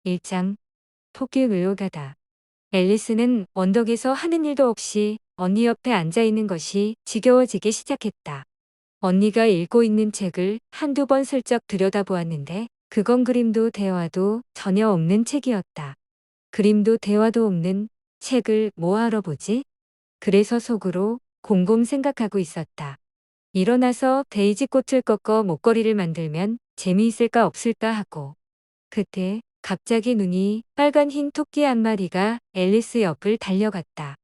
1장 토끼 의료가다. 앨리스는 언덕에서 하는 일도 없이 언니 옆에 앉아 있는 것이 지겨워지기 시작했다. 언니가 읽고 있는 책을 한두 번 슬쩍 들여다보았는데 그건 그림도 대화도 전혀 없는 책이었다. 그림도 대화도 없는 책을 뭐하러 보지? 그래서 속으로 곰곰 생각하고 있었다. 일어나서 데이지 꽃을 꺾어 목걸이를 만들면 재미있을까 없을까 하고. 그때 갑자기 눈이 빨간 흰 토끼 한 마리가 앨리스 옆을 달려갔다.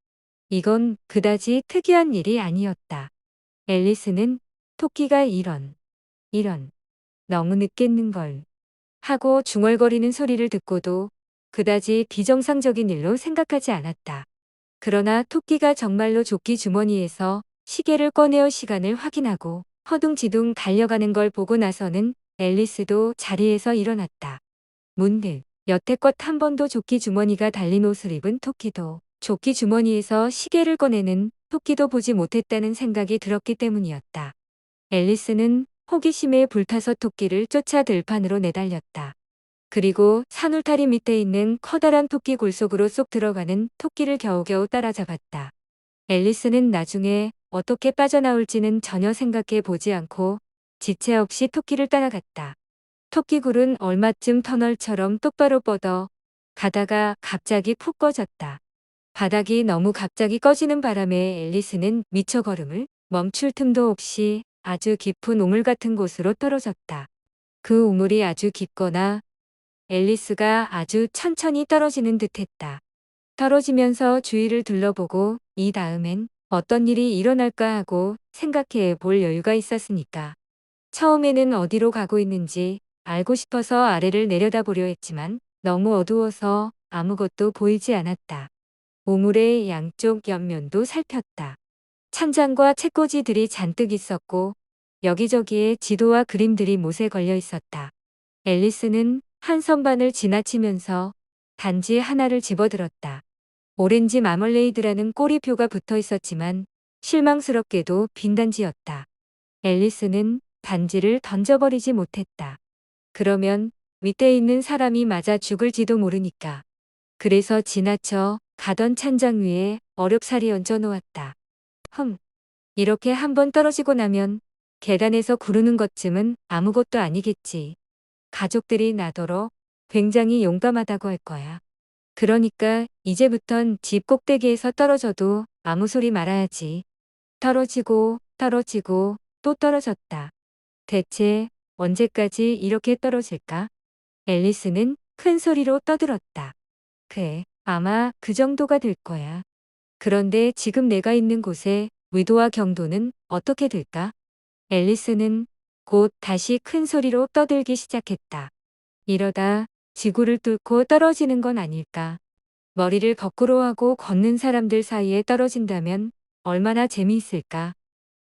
이건 그다지 특이한 일이 아니었다. 앨리스는 토끼가 이런 너무 늦겠는걸 하고 중얼거리는 소리를 듣고도 그다지 비정상적인 일로 생각하지 않았다. 그러나 토끼가 정말로 조끼 주머니에서 시계를 꺼내어 시간을 확인하고 허둥지둥 달려가는 걸 보고 나서는 앨리스도 자리에서 일어났다. 문득 여태껏 한 번도 조끼 주머니가 달린 옷을 입은 토끼도 조끼 주머니에서 시계를 꺼내는 토끼도 보지 못했다는 생각이 들었기 때문이었다. 앨리스는 호기심에 불타서 토끼를 쫓아 들판으로 내달렸다. 그리고 산울타리 밑에 있는 커다란 토끼 굴 속으로 쏙 들어가는 토끼를 겨우겨우 따라잡았다. 앨리스는 나중에 어떻게 빠져나올지는 전혀 생각해 보지 않고 지체 없이 토끼를 따라갔다. 토끼굴은 얼마쯤 터널처럼 똑바로 뻗어 가다가 갑자기 푹 꺼졌다. 바닥이 너무 갑자기 꺼지는 바람에 앨리스는 미처 걸음을 멈출 틈도 없이 아주 깊은 우물 같은 곳으로 떨어졌다. 그 우물이 아주 깊거나 앨리스가 아주 천천히 떨어지는 듯했다. 떨어지면서 주위를 둘러보고 이 다음엔 어떤 일이 일어날까 하고 생각해 볼 여유가 있었으니까. 처음에는 어디로 가고 있는지 알고 싶어서 아래를 내려다보려 했지만 너무 어두워서 아무것도 보이지 않았다. 우물의 양쪽 옆면도 살폈다. 찬장과 책꽂이들이 잔뜩 있었고 여기저기에 지도와 그림들이 못에 걸려 있었다. 앨리스는 한 선반을 지나치면서 단지 하나를 집어들었다. 오렌지 마멀레이드라는 꼬리표가 붙어 있었지만 실망스럽게도 빈 단지였다. 앨리스는 단지를 던져버리지 못했다. 그러면 밑에 있는 사람이 맞아 죽을지도 모르니까. 그래서 지나쳐 가던 찬장 위에 어렵사리 얹어 놓았다. 이렇게 한번 떨어지고 나면 계단에서 구르는 것쯤은 아무것도 아니겠지. 가족들이 나더러 굉장히 용감하다고 할 거야. 그러니까 이제부턴 집 꼭대기에서 떨어져도 아무 소리 말아야지. 떨어지고 떨어지고 또 떨어졌다. 대체 언제까지 이렇게 떨어질까? 앨리스는 큰 소리로 떠들었다. 그래, 아마 그 정도가 될 거야. 그런데 지금 내가 있는 곳의 위도와 경도는 어떻게 될까? 앨리스는 곧 다시 큰 소리로 떠들기 시작했다. 이러다 지구를 뚫고 떨어지는 건 아닐까? 머리를 거꾸로 하고 걷는 사람들 사이에 떨어진다면 얼마나 재미있을까?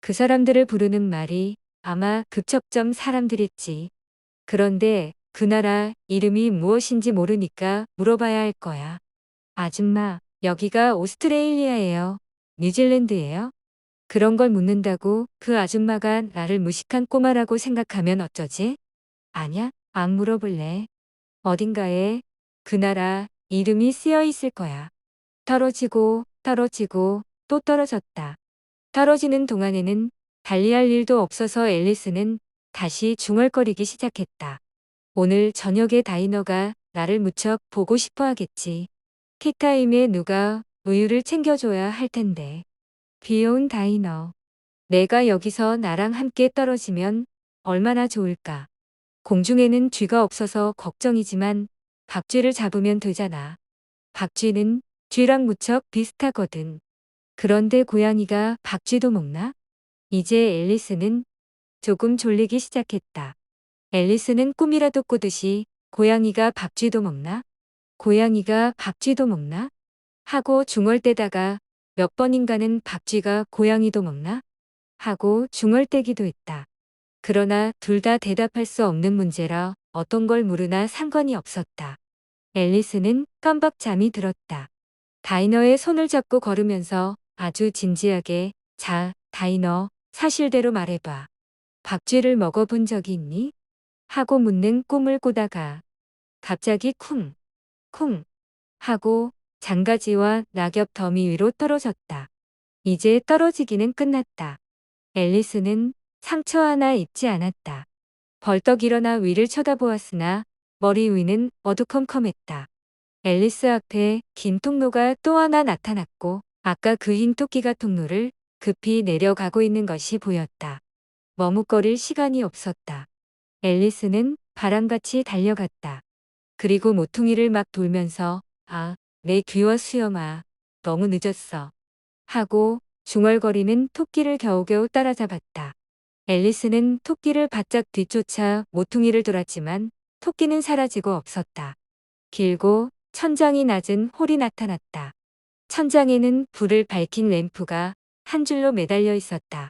그 사람들을 부르는 말이 아마 극척점 사람들이지. 그런데 그 나라 이름이 무엇인지 모르니까 물어봐야 할 거야. 아줌마, 여기가 오스트레일리아예요. 뉴질랜드예요? 그런 걸 묻는다고 그 아줌마가 나를 무식한 꼬마라고 생각하면 어쩌지? 아냐, 안 물어볼래. 어딘가에 그 나라 이름이 쓰여 있을 거야. 떨어지고 떨어지고 또 떨어졌다. 떨어지는 동안에는 달리할 일도 없어서 앨리스는 다시 중얼거리기 시작했다. 오늘 저녁에 다이너가 나를 무척 보고 싶어 하겠지. 티타임에 누가 우유를 챙겨줘야 할 텐데. 귀여운 다이너. 내가 여기서 나랑 함께 떨어지면 얼마나 좋을까. 공중에는 쥐가 없어서 걱정이지만 박쥐를 잡으면 되잖아. 박쥐는 쥐랑 무척 비슷하거든. 그런데 고양이가 박쥐도 먹나? 이제 앨리스는 조금 졸리기 시작했다. 앨리스는 꿈이라도 꾸듯이 고양이가 박쥐도 먹나? 고양이가 박쥐도 먹나? 하고 중얼대다가 몇 번인가는 박쥐가 고양이도 먹나? 하고 중얼대기도 했다. 그러나 둘 다 대답할 수 없는 문제라 어떤 걸 물으나 상관이 없었다. 앨리스는 깜박 잠이 들었다. 다이너의 손을 잡고 걸으면서 아주 진지하게 자, 다이너, 사실대로 말해봐. 박쥐를 먹어본 적이 있니? 하고 묻는 꿈을 꾸다가 갑자기 쿵 쿵 하고 장가지와 낙엽 더미 위로 떨어졌다. 이제 떨어지기는 끝났다. 앨리스는 상처 하나 입지 않았다. 벌떡 일어나 위를 쳐다보았으나 머리 위는 어두컴컴했다. 앨리스 앞에 긴 통로가 또 하나 나타났고 아까 그 흰 토끼가 통로를 급히 내려가고 있는 것이 보였다. 머뭇거릴 시간이 없었다. 앨리스는 바람같이 달려갔다. 그리고 모퉁이를 막 돌면서 아, 내 귀여워 수염아, 너무 늦었어. 하고 중얼거리는 토끼를 겨우겨우 따라잡았다. 앨리스는 토끼를 바짝 뒤쫓아 모퉁이를 돌았지만 토끼는 사라지고 없었다. 길고 천장이 낮은 홀이 나타났다. 천장에는 불을 밝힌 램프가 한 줄로 매달려 있었다.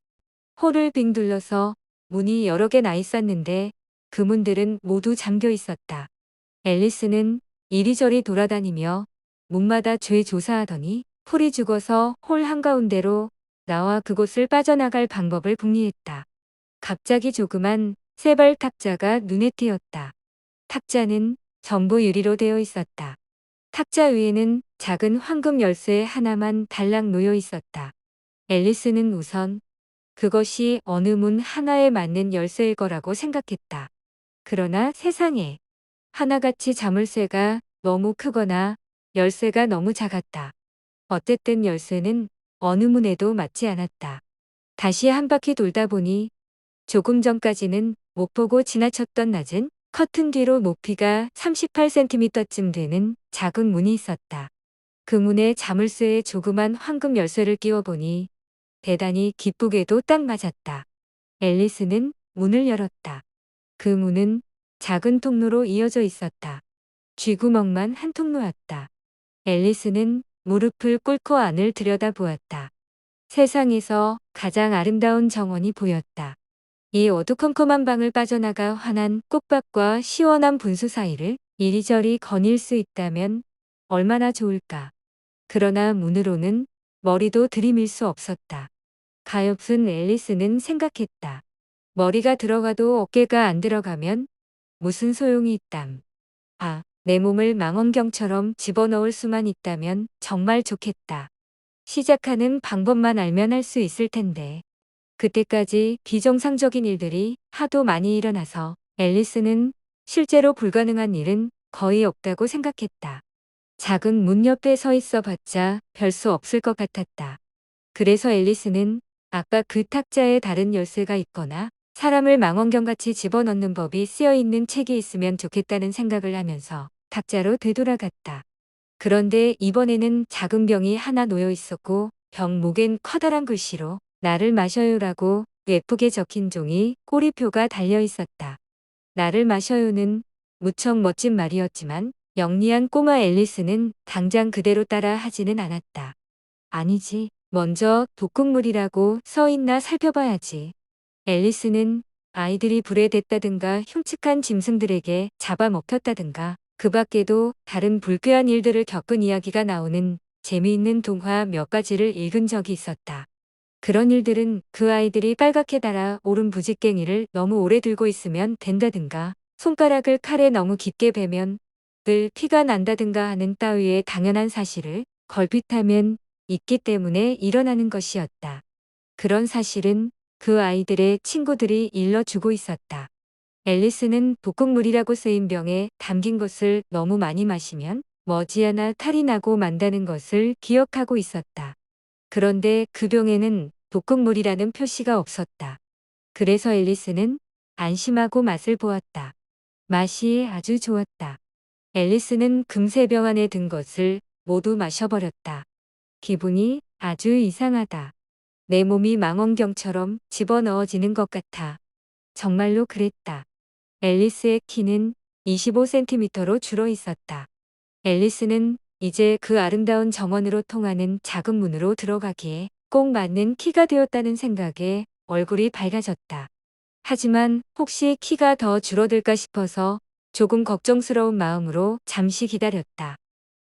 홀을 빙 둘러서 문이 여러 개 나 있었는데 그 문들은 모두 잠겨 있었다. 앨리스는 이리저리 돌아다니며 문마다 죄조사하더니 홀이 죽어서 홀 한가운데로 나와 그곳을 빠져나갈 방법을 궁리했다. 갑자기 조그만 세발 탁자가 눈에 띄었다. 탁자는 전부 유리로 되어 있었다. 탁자 위에는 작은 황금 열쇠 하나만 달랑 놓여 있었다. 앨리스는 우선 그것이 어느 문 하나에 맞는 열쇠일 거라고 생각했다. 그러나 세상에 하나같이 자물쇠가 너무 크거나 열쇠가 너무 작았다. 어쨌든 열쇠는 어느 문에도 맞지 않았다. 다시 한 바퀴 돌다 보니 조금 전까지는 못 보고 지나쳤던 낮은 커튼 뒤로 높이가 38cm쯤 되는 작은 문이 있었다. 그 문에 자물쇠에 조그만 황금 열쇠를 끼워보니 대단히 기쁘게도 딱 맞았다. 앨리스는 문을 열었다. 그 문은 작은 통로로 이어져 있었다. 쥐구멍만 한 통로였다. 앨리스는 무릎을 꿇고 안을 들여다보았다. 세상에서 가장 아름다운 정원이 보였다. 이 어두컴컴한 방을 빠져나가 환한 꽃밭과 시원한 분수 사이를 이리저리 거닐 수 있다면 얼마나 좋을까. 그러나 문으로는 머리도 들이밀 수 없었다. 가엾은 앨리스는 생각했다. 머리가 들어가도 어깨가 안 들어가면 무슨 소용이 있담. 아, 내 몸을 망원경처럼 집어넣을 수만 있다면 정말 좋겠다. 시작하는 방법만 알면 할 수 있을 텐데. 그때까지 비정상적인 일들이 하도 많이 일어나서 앨리스는 실제로 불가능한 일은 거의 없다고 생각했다. 작은 문 옆에 서 있어 봤자 별 수 없을 것 같았다. 그래서 앨리스는 아까 그 탁자에 다른 열쇠가 있거나 사람을 망원경같이 집어넣는 법이 쓰여 있는 책이 있으면 좋겠다는 생각을 하면서 탁자로 되돌아갔다. 그런데 이번에는 작은 병이 하나 놓여 있었고 병 목엔 커다란 글씨로 나를 마셔요라고 예쁘게 적힌 종이 꼬리표가 달려 있었다. 나를 마셔요는 무척 멋진 말이었지만 영리한 꼬마 앨리스는 당장 그대로 따라 하지는 않았다. 아니지, 먼저 독극물이라고 써 있나 살펴봐야지. 앨리스는 아이들이 불에 댔다든가 흉측한 짐승들에게 잡아먹혔다든가 그 밖에도 다른 불쾌한 일들을 겪은 이야기가 나오는 재미있는 동화 몇 가지를 읽은 적이 있었다. 그런 일들은 그 아이들이 빨갛게 달아 오른 부직갱이를 너무 오래 들고 있으면 된다든가 손가락을 칼에 너무 깊게 베면 늘 피가 난다든가 하는 따위의 당연한 사실을 걸핏하면 있기 때문에 일어나는 것이었다. 그런 사실은 그 아이들의 친구들이 일러주고 있었다. 앨리스는 독극물이라고 쓰인 병에 담긴 것을 너무 많이 마시면 머지않아 탈이 나고 만다는 것을 기억하고 있었다. 그런데 그 병에는 독극물이라는 표시가 없었다. 그래서 앨리스는 안심하고 맛을 보았다. 맛이 아주 좋았다. 앨리스는 금세 병 안에 든 것을 모두 마셔버렸다. 기분이 아주 이상하다. 내 몸이 망원경처럼 집어넣어지는 것 같아. 정말로 그랬다. 앨리스의 키는 25cm로 줄어 있었다. 앨리스는 이제 그 아름다운 정원으로 통하는 작은 문으로 들어가기에 꼭 맞는 키가 되었다는 생각에 얼굴이 밝아졌다. 하지만 혹시 키가 더 줄어들까 싶어서 조금 걱정스러운 마음으로 잠시 기다렸다.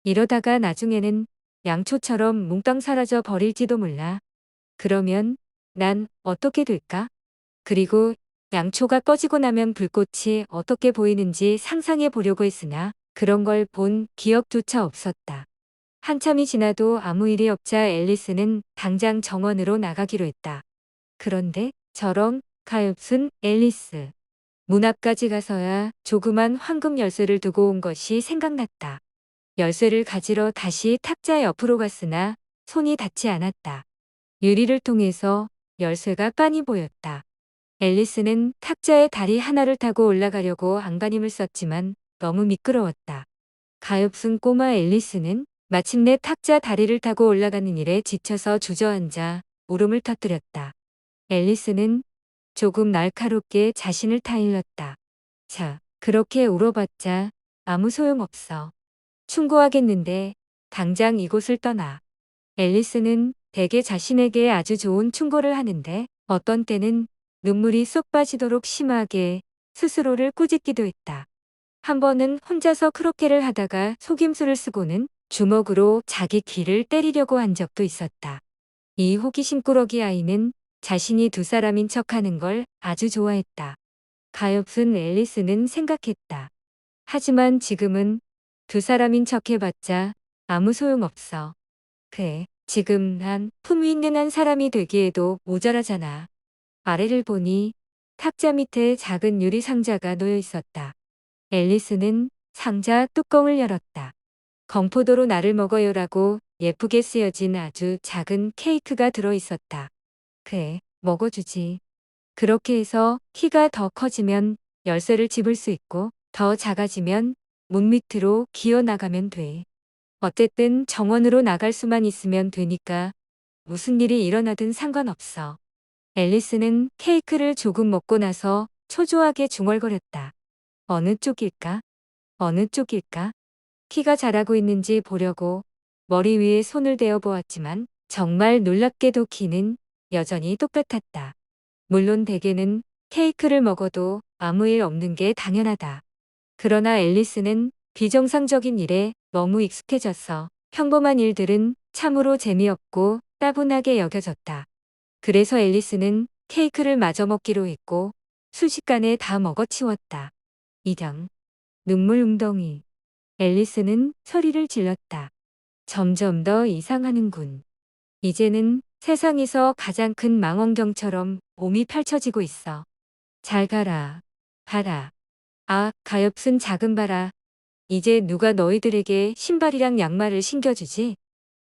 이러다가 나중에는 양초처럼 몽땅 사라져 버릴지도 몰라. 그러면 난 어떻게 될까? 그리고 양초가 꺼지고 나면 불꽃이 어떻게 보이는지 상상해 보려고 했으나 그런 걸 본 기억조차 없었다. 한참이 지나도 아무 일이 없자 앨리스는 당장 정원으로 나가기로 했다. 그런데 저런 가엾은 앨리스. 문 앞까지 가서야 조그만 황금 열쇠를 두고 온 것이 생각났다. 열쇠를 가지러 다시 탁자 옆으로 갔으나 손이 닿지 않았다. 유리를 통해서 열쇠가 빤히 보였다. 앨리스는 탁자의 다리 하나를 타고 올라가려고 안간힘을 썼지만 너무 미끄러웠다. 가엾은 꼬마 앨리스는 마침내 탁자 다리를 타고 올라가는 일에 지쳐서 주저앉아 울음을 터뜨렸다. 앨리스는 조금 날카롭게 자신을 타일렀다. 자, 그렇게 울어봤자 아무 소용없어. 충고하겠는데 당장 이곳을 떠나. 앨리스는 대개 자신에게 아주 좋은 충고를 하는데 어떤 때는 눈물이 쏙 빠지도록 심하게 스스로를 꾸짖기도 했다. 한 번은 혼자서 크로케를 하다가 속임수를 쓰고는 주먹으로 자기 귀를 때리려고 한 적도 있었다. 이 호기심꾸러기 아이는 자신이 두 사람인 척하는 걸 아주 좋아했다. 가엾은 앨리스는 생각했다. 하지만 지금은 두 사람인 척해봤자 아무 소용없어. 그래, 지금 난 품위 있는 한 사람이 되기에도 모자라잖아. 아래를 보니 탁자 밑에 작은 유리 상자가 놓여 있었다. 앨리스는 상자 뚜껑을 열었다. 건포도로 나를 먹어요라고 예쁘게 쓰여진 아주 작은 케이크가 들어 있었다. 그래, 먹어주지. 그렇게 해서 키가 더 커지면 열쇠를 집을 수 있고 더 작아지면 문 밑으로 기어 나가면 돼. 어쨌든 정원으로 나갈 수만 있으면 되니까 무슨 일이 일어나든 상관없어. 앨리스는 케이크를 조금 먹고 나서 초조하게 중얼거렸다. 어느 쪽일까? 어느 쪽일까? 키가 자라고 있는지 보려고 머리 위에 손을 대어 보았지만 정말 놀랍게도 키는 여전히 똑같았다. 물론 대개는 케이크를 먹어도 아무 일 없는 게 당연하다. 그러나 앨리스는 비정상적인 일에 너무 익숙해졌어. 평범한 일들은 참으로 재미없고 따분하게 여겨졌다. 그래서 앨리스는 케이크를 마저 먹기로 했고 순식간에 다 먹어치웠다. 이장, 눈물 웅덩이. 앨리스는 소리를 질렀다. 점점 더 이상하는군. 이제는 세상에서 가장 큰 망원경처럼 몸이 펼쳐지고 있어. 잘 가라. 봐라. 아, 가엾은 작은 봐라. 이제 누가 너희들에게 신발이랑 양말을 신겨주지?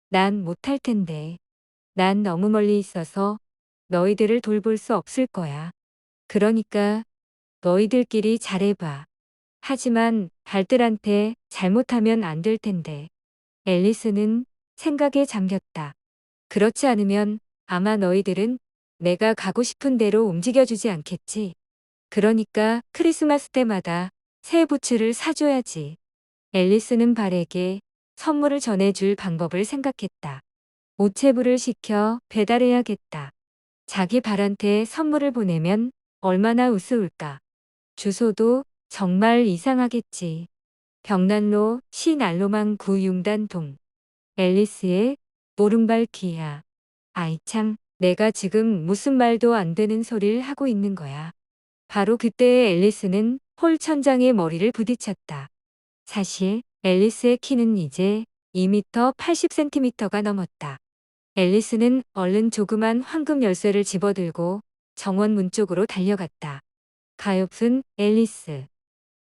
난 못할 텐데. 난 너무 멀리 있어서 너희들을 돌볼 수 없을 거야. 그러니까 너희들끼리 잘해봐. 하지만 발들한테 잘못하면 안 될 텐데. 앨리스는 생각에 잠겼다. 그렇지 않으면 아마 너희들은 내가 가고 싶은 대로 움직여주지 않겠지. 그러니까 크리스마스 때마다 새 부츠를 사줘야지. 앨리스는 발에게 선물을 전해줄 방법을 생각했다. 오체부를 시켜 배달해야겠다. 자기 발한테 선물을 보내면 얼마나 우스울까. 주소도 정말 이상하겠지. 벽난로 시난로망 구융단동. 앨리스의 오른발 귀야. 아이 참, 내가 지금 무슨 말도 안 되는 소리를 하고 있는 거야. 바로 그때의 앨리스는 홀 천장에 머리를 부딪혔다. 사실 앨리스의 키는 이제 2m 80cm가 넘었다. 앨리스는 얼른 조그만 황금 열쇠를 집어들고 정원 문 쪽으로 달려갔다. 가엾은 앨리스.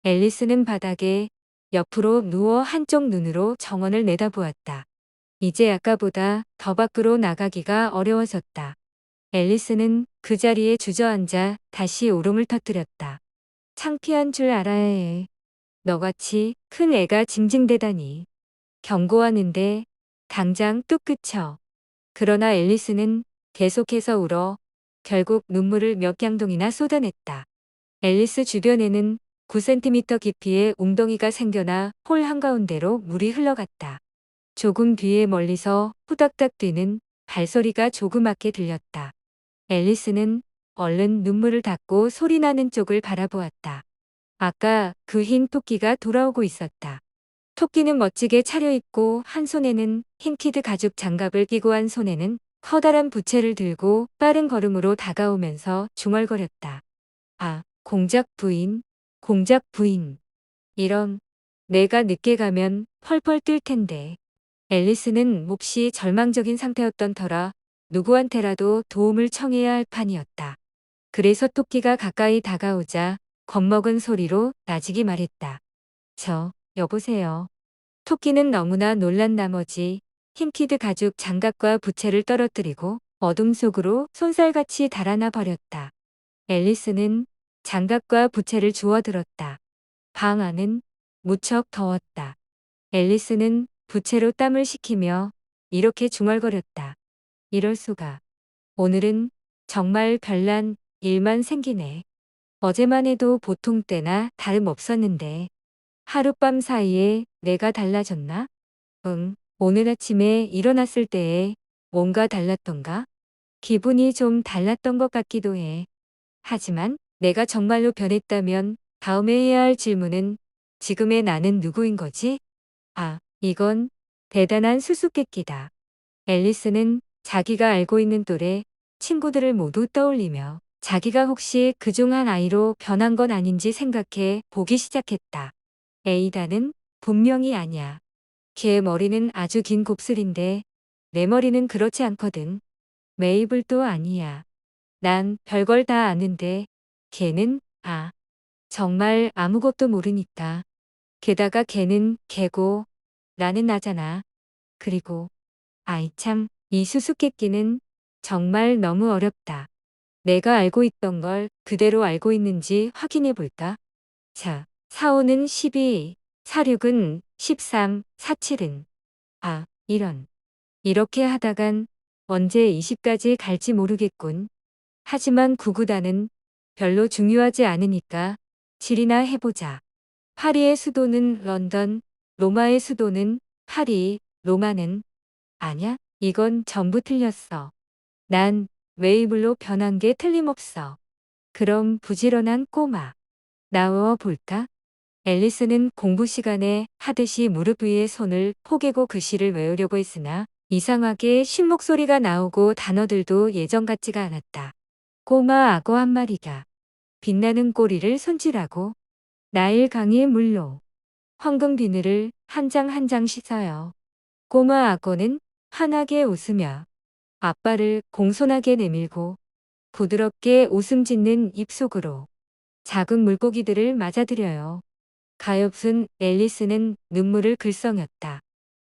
앨리스는 바닥에 옆으로 누워 한쪽 눈으로 정원을 내다보았다. 이제 아까보다 더 밖으로 나가기가 어려워졌다. 앨리스는 그 자리에 주저앉아 다시 울음을 터뜨렸다. 창피한 줄 알아야 해. 너같이 큰 애가 징징대다니. 경고하는데 당장 뚝 그쳐. 그러나 앨리스는 계속해서 울어 결국 눈물을 몇 양동이나 쏟아냈다. 앨리스 주변에는 9cm 깊이의 웅덩이가 생겨나 홀 한가운데로 물이 흘러갔다. 조금 뒤에 멀리서 후닥닥 뛰는 발소리가 조그맣게 들렸다. 앨리스는 얼른 눈물을 닦고 소리나는 쪽을 바라보았다. 아까 그 흰 토끼가 돌아오고 있었다. 토끼는 멋지게 차려입고 한 손에는 흰 키드 가죽 장갑을 끼고 한 손에는 커다란 부채를 들고 빠른 걸음으로 다가오면서 중얼거렸다. 아, 공작 부인, 공작 부인. 이런, 내가 늦게 가면 펄펄 뛸 텐데. 앨리스는 몹시 절망적인 상태였던 터라 누구한테라도 도움을 청해야 할 판이었다. 그래서 토끼가 가까이 다가오자 겁먹은 소리로 나직이 말했다. 여보세요. 토끼는 너무나 놀란 나머지 흰키드 가죽 장갑과 부채를 떨어뜨리고 어둠 속으로 쏜살같이 달아나 버렸다. 앨리스는 장갑과 부채를 주워들었다. 방 안은 무척 더웠다. 앨리스는 부채로 땀을 식히며 이렇게 중얼거렸다. 이럴 수가. 오늘은 정말 별난 일만 생기네. 어제만 해도 보통 때나 다름없었는데 하룻밤 사이에 내가 달라졌나? 응, 오늘 아침에 일어났을 때에 뭔가 달랐던가? 기분이 좀 달랐던 것 같기도 해. 하지만 내가 정말로 변했다면 다음에 해야 할 질문은 지금의 나는 누구인 거지? 이건 대단한 수수께끼다. 앨리스는 자기가 알고 있는 또래 친구들을 모두 떠올리며 자기가 혹시 그중 한 아이로 변한 건 아닌지 생각해 보기 시작했다. 에이다는 분명히 아니야. 걔 머리는 아주 긴 곱슬인데 내 머리는 그렇지 않거든. 메이블도 아니야. 난 별걸 다 아는데 걔는 정말 아무것도 모르니까. 게다가 걔는 걔고 나는 나잖아. 그리고 아이 참, 이 수수께끼는 정말 너무 어렵다. 내가 알고 있던 걸 그대로 알고 있는지 확인해 볼까? 자, 45는 12, 46은 13, 47은 이런. 이렇게 하다간 언제 20까지 갈지 모르겠군. 하지만 구구단은 별로 중요하지 않으니까 7이나 해보자. 파리의 수도는 런던, 로마의 수도는 파리, 로마는 아냐? 이건 전부 틀렸어. 난 웨이블로 변한 게 틀림없어. 그럼 부지런한 꼬마. 나와 볼까? 앨리스는 공부 시간에 하듯이 무릎 위에 손을 포개고 글씨를 외우려고 했으나 이상하게 쉰 목소리가 나오고 단어들도 예전 같지가 않았다. 꼬마 악어 한 마리가 빛나는 꼬리를 손질하고 나일 강의 물로 황금 비늘을 한 장 한 장 씻어요. 꼬마 악어는 환하게 웃으며 앞발을 공손하게 내밀고 부드럽게 웃음 짓는 입속으로 작은 물고기들을 맞아들여요. 가엾은 앨리스는 눈물을 글썽였다.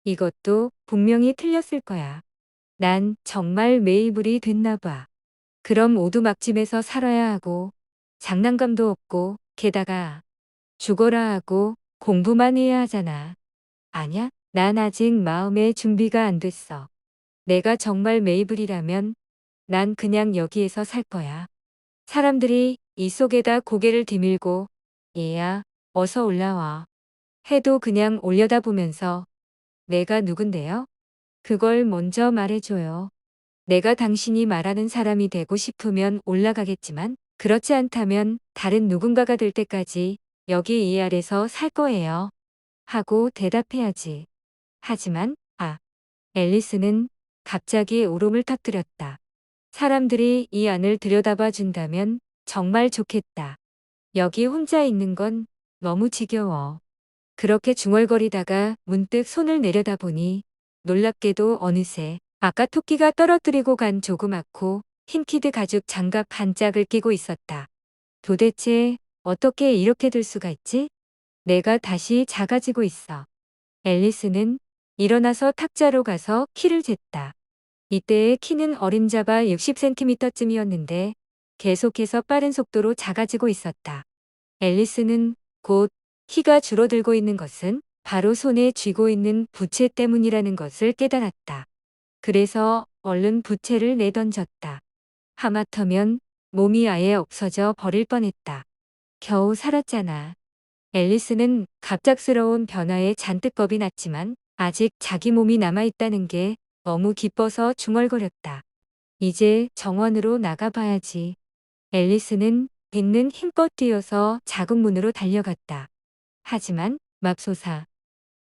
이것도 분명히 틀렸을 거야. 난 정말 메이블이 됐나 봐. 그럼 오두막집에서 살아야 하고 장난감도 없고 게다가 죽어라 하고 공부만 해야 하잖아. 아냐? 난 아직 마음의 준비가 안 됐어. 내가 정말 메이블이라면 난 그냥 여기에서 살 거야. 사람들이 이 속에다 고개를 디밀고 얘야, 어서 올라와. 해도 그냥 올려다보면서 내가 누군데요? 그걸 먼저 말해줘요. 내가 당신이 말하는 사람이 되고 싶으면 올라가겠지만 그렇지 않다면 다른 누군가가 될 때까지 여기 이 아래서 살 거예요. 하고 대답해야지. 하지만 앨리스는 갑자기 울음을 터뜨렸다. 사람들이 이 안을 들여다봐 준다면 정말 좋겠다. 여기 혼자 있는 건 너무 지겨워. 그렇게 중얼거리다가 문득 손을 내려다보니 놀랍게도 어느새 아까 토끼가 떨어뜨리고 간 조그맣고 흰키드 가죽 장갑 한 짝을 끼고 있었다. 도대체 어떻게 이렇게 될 수가 있지? 내가 다시 작아지고 있어. 앨리스는 일어나서 탁자로 가서 키를 쟀다. 이때의 키는 어림잡아 60cm쯤이었는데 계속해서 빠른 속도로 작아지고 있었다. 앨리스는 곧 키가 줄어들고 있는 것은 바로 손에 쥐고 있는 부채 때문이라는 것을 깨달았다. 그래서 얼른 부채를 내던졌다. 하마터면 몸이 아예 없어져 버릴 뻔했다. 겨우 살았잖아. 앨리스는 갑작스러운 변화에 잔뜩 겁이 났지만 아직 자기 몸이 남아있다는 게 너무 기뻐서 중얼거렸다. 이제 정원으로 나가봐야지. 앨리스는 빗는 힘껏 뛰어서 작은 문으로 달려갔다. 하지만 맙소사.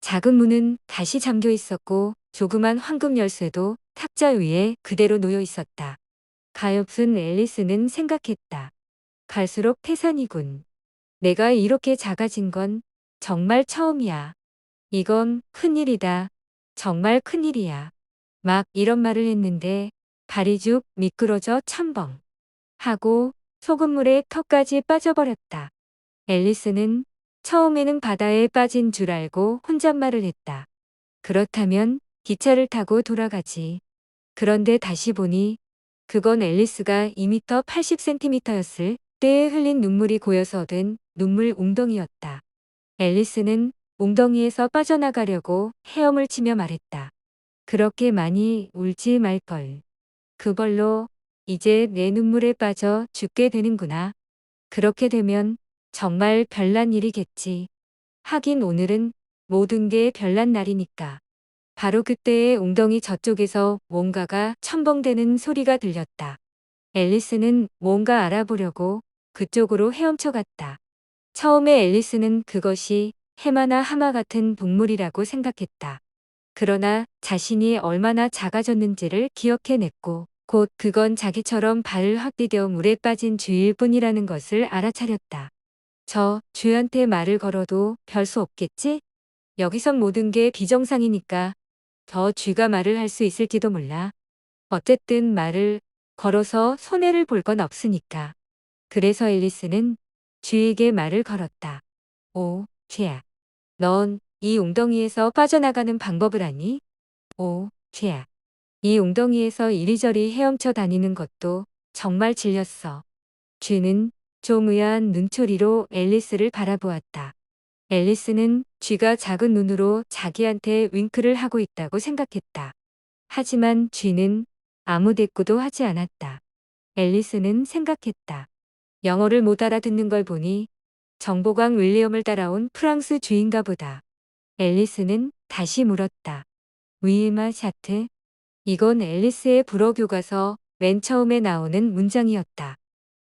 작은 문은 다시 잠겨 있었고 조그만 황금 열쇠도 탁자 위에 그대로 놓여 있었다. 가엾은 앨리스는 생각했다. 갈수록 태산이군. 내가 이렇게 작아진 건 정말 처음이야. 이건 큰일이다. 정말 큰일이야. 막 이런 말을 했는데 발이 쭉 미끄러져 첨벙 하고 소금물에 턱까지 빠져버렸다. 앨리스는 처음에는 바다에 빠진 줄 알고 혼잣말을 했다. 그렇다면 기차를 타고 돌아가지. 그런데 다시 보니 그건 앨리스가 2m 80cm였을 때에 흘린 눈물이 고여서 얻은 눈물 웅덩이였다. 앨리스는 웅덩이에서 빠져나가려고 헤엄을 치며 말했다. 그렇게 많이 울지 말걸. 그걸로 이제 내 눈물에 빠져 죽게 되는구나. 그렇게 되면 정말 별난 일이겠지. 하긴 오늘은 모든 게 별난 날이니까. 바로 그때의 웅덩이 저쪽에서 뭔가가 첨벙대는 소리가 들렸다. 앨리스는 뭔가 알아보려고 그쪽으로 헤엄쳐 갔다. 처음에 앨리스는 그것이 해마나 하마 같은 동물이라고 생각했다. 그러나 자신이 얼마나 작아졌는지를 기억해냈고 곧 그건 자기처럼 발을 확 디뎌 물에 빠진 쥐일 뿐이라는 것을 알아차렸다. 저 쥐한테 말을 걸어도 별 수 없겠지? 여기선 모든 게 비정상이니까 더 쥐가 말을 할 수 있을지도 몰라. 어쨌든 말을 걸어서 손해를 볼 건 없으니까. 그래서 앨리스는 쥐에게 말을 걸었다. 오, 쥐야. 넌 이 웅덩이에서 빠져나가는 방법을 아니? 오, 쥐야. 이 웅덩이에서 이리저리 헤엄쳐 다니는 것도 정말 질렸어. 쥐는 좀 의아한 눈초리로 앨리스를 바라보았다. 앨리스는 쥐가 작은 눈으로 자기한테 윙크를 하고 있다고 생각했다. 하지만 쥐는 아무 대꾸도 하지 않았다. 앨리스는 생각했다. 영어를 못 알아듣는 걸 보니 정보광 윌리엄을 따라온 프랑스 쥐인가 보다. 앨리스는 다시 물었다. 위마 샤트? 이건 앨리스의 불어 교과서 맨 처음에 나오는 문장이었다.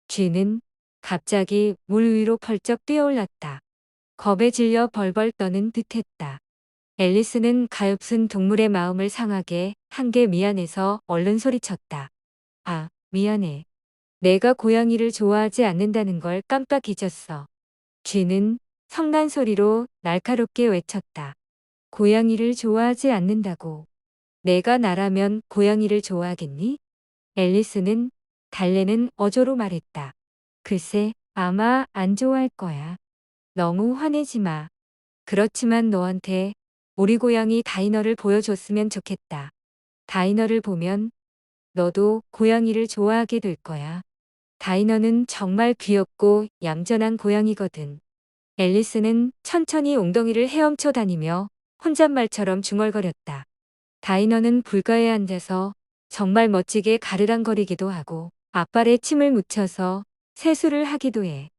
쥐는 갑자기 물 위로 펄쩍 뛰어올랐다. 겁에 질려 벌벌 떠는 듯했다. 앨리스는 가엾은 동물의 마음을 상하게 한 게 미안해서 얼른 소리쳤다. 아, 미안해. 내가 고양이를 좋아하지 않는다는 걸 깜빡 잊었어. 쥐는 성난 소리로 날카롭게 외쳤다. 고양이를 좋아하지 않는다고. 내가 나라면 고양이를 좋아하겠니? 앨리스는 달래는 어조로 말했다. 글쎄, 아마 안 좋아할 거야. 너무 화내지 마. 그렇지만 너한테 우리 고양이 다이너를 보여줬으면 좋겠다. 다이너를 보면 너도 고양이를 좋아하게 될 거야. 다이너는 정말 귀엽고 얌전한 고양이거든. 앨리스는 천천히 웅덩이를 헤엄쳐 다니며 혼잣말처럼 중얼거렸다. 다이너는 불가에 앉아서 정말 멋지게 가르랑거리기도 하고 앞발에 침을 묻혀서 세수를 하기도 해.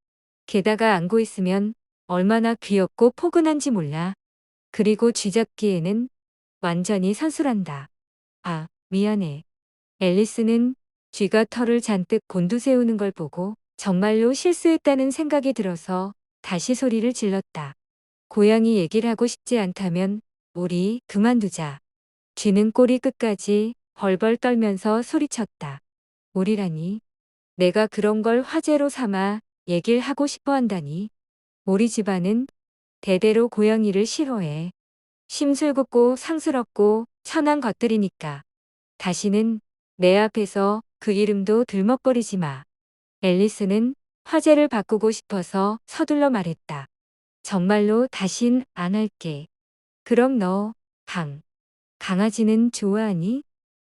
게다가 안고 있으면 얼마나 귀엽고 포근한지 몰라. 그리고 쥐잡기에는 완전히 선술한다. 아, 미안해. 앨리스는 쥐가 털을 잔뜩 곤두세우는 걸 보고 정말로 실수했다는 생각이 들어서 다시 소리를 질렀다. 고양이 얘기를 하고 싶지 않다면 우리 그만두자. 쥐는 꼬리 끝까지 벌벌 떨면서 소리쳤다. 우리라니. 내가 그런 걸 화제로 삼아 얘기를 하고 싶어 한다니. 우리 집안은 대대로 고양이를 싫어해. 심술궂고 상스럽고 천한 것들이니까. 다시는 내 앞에서 그 이름도 들먹거리지 마. 앨리스는 화제를 바꾸고 싶어서 서둘러 말했다. 정말로 다신 안 할게. 그럼 너, 강아지는 좋아하니?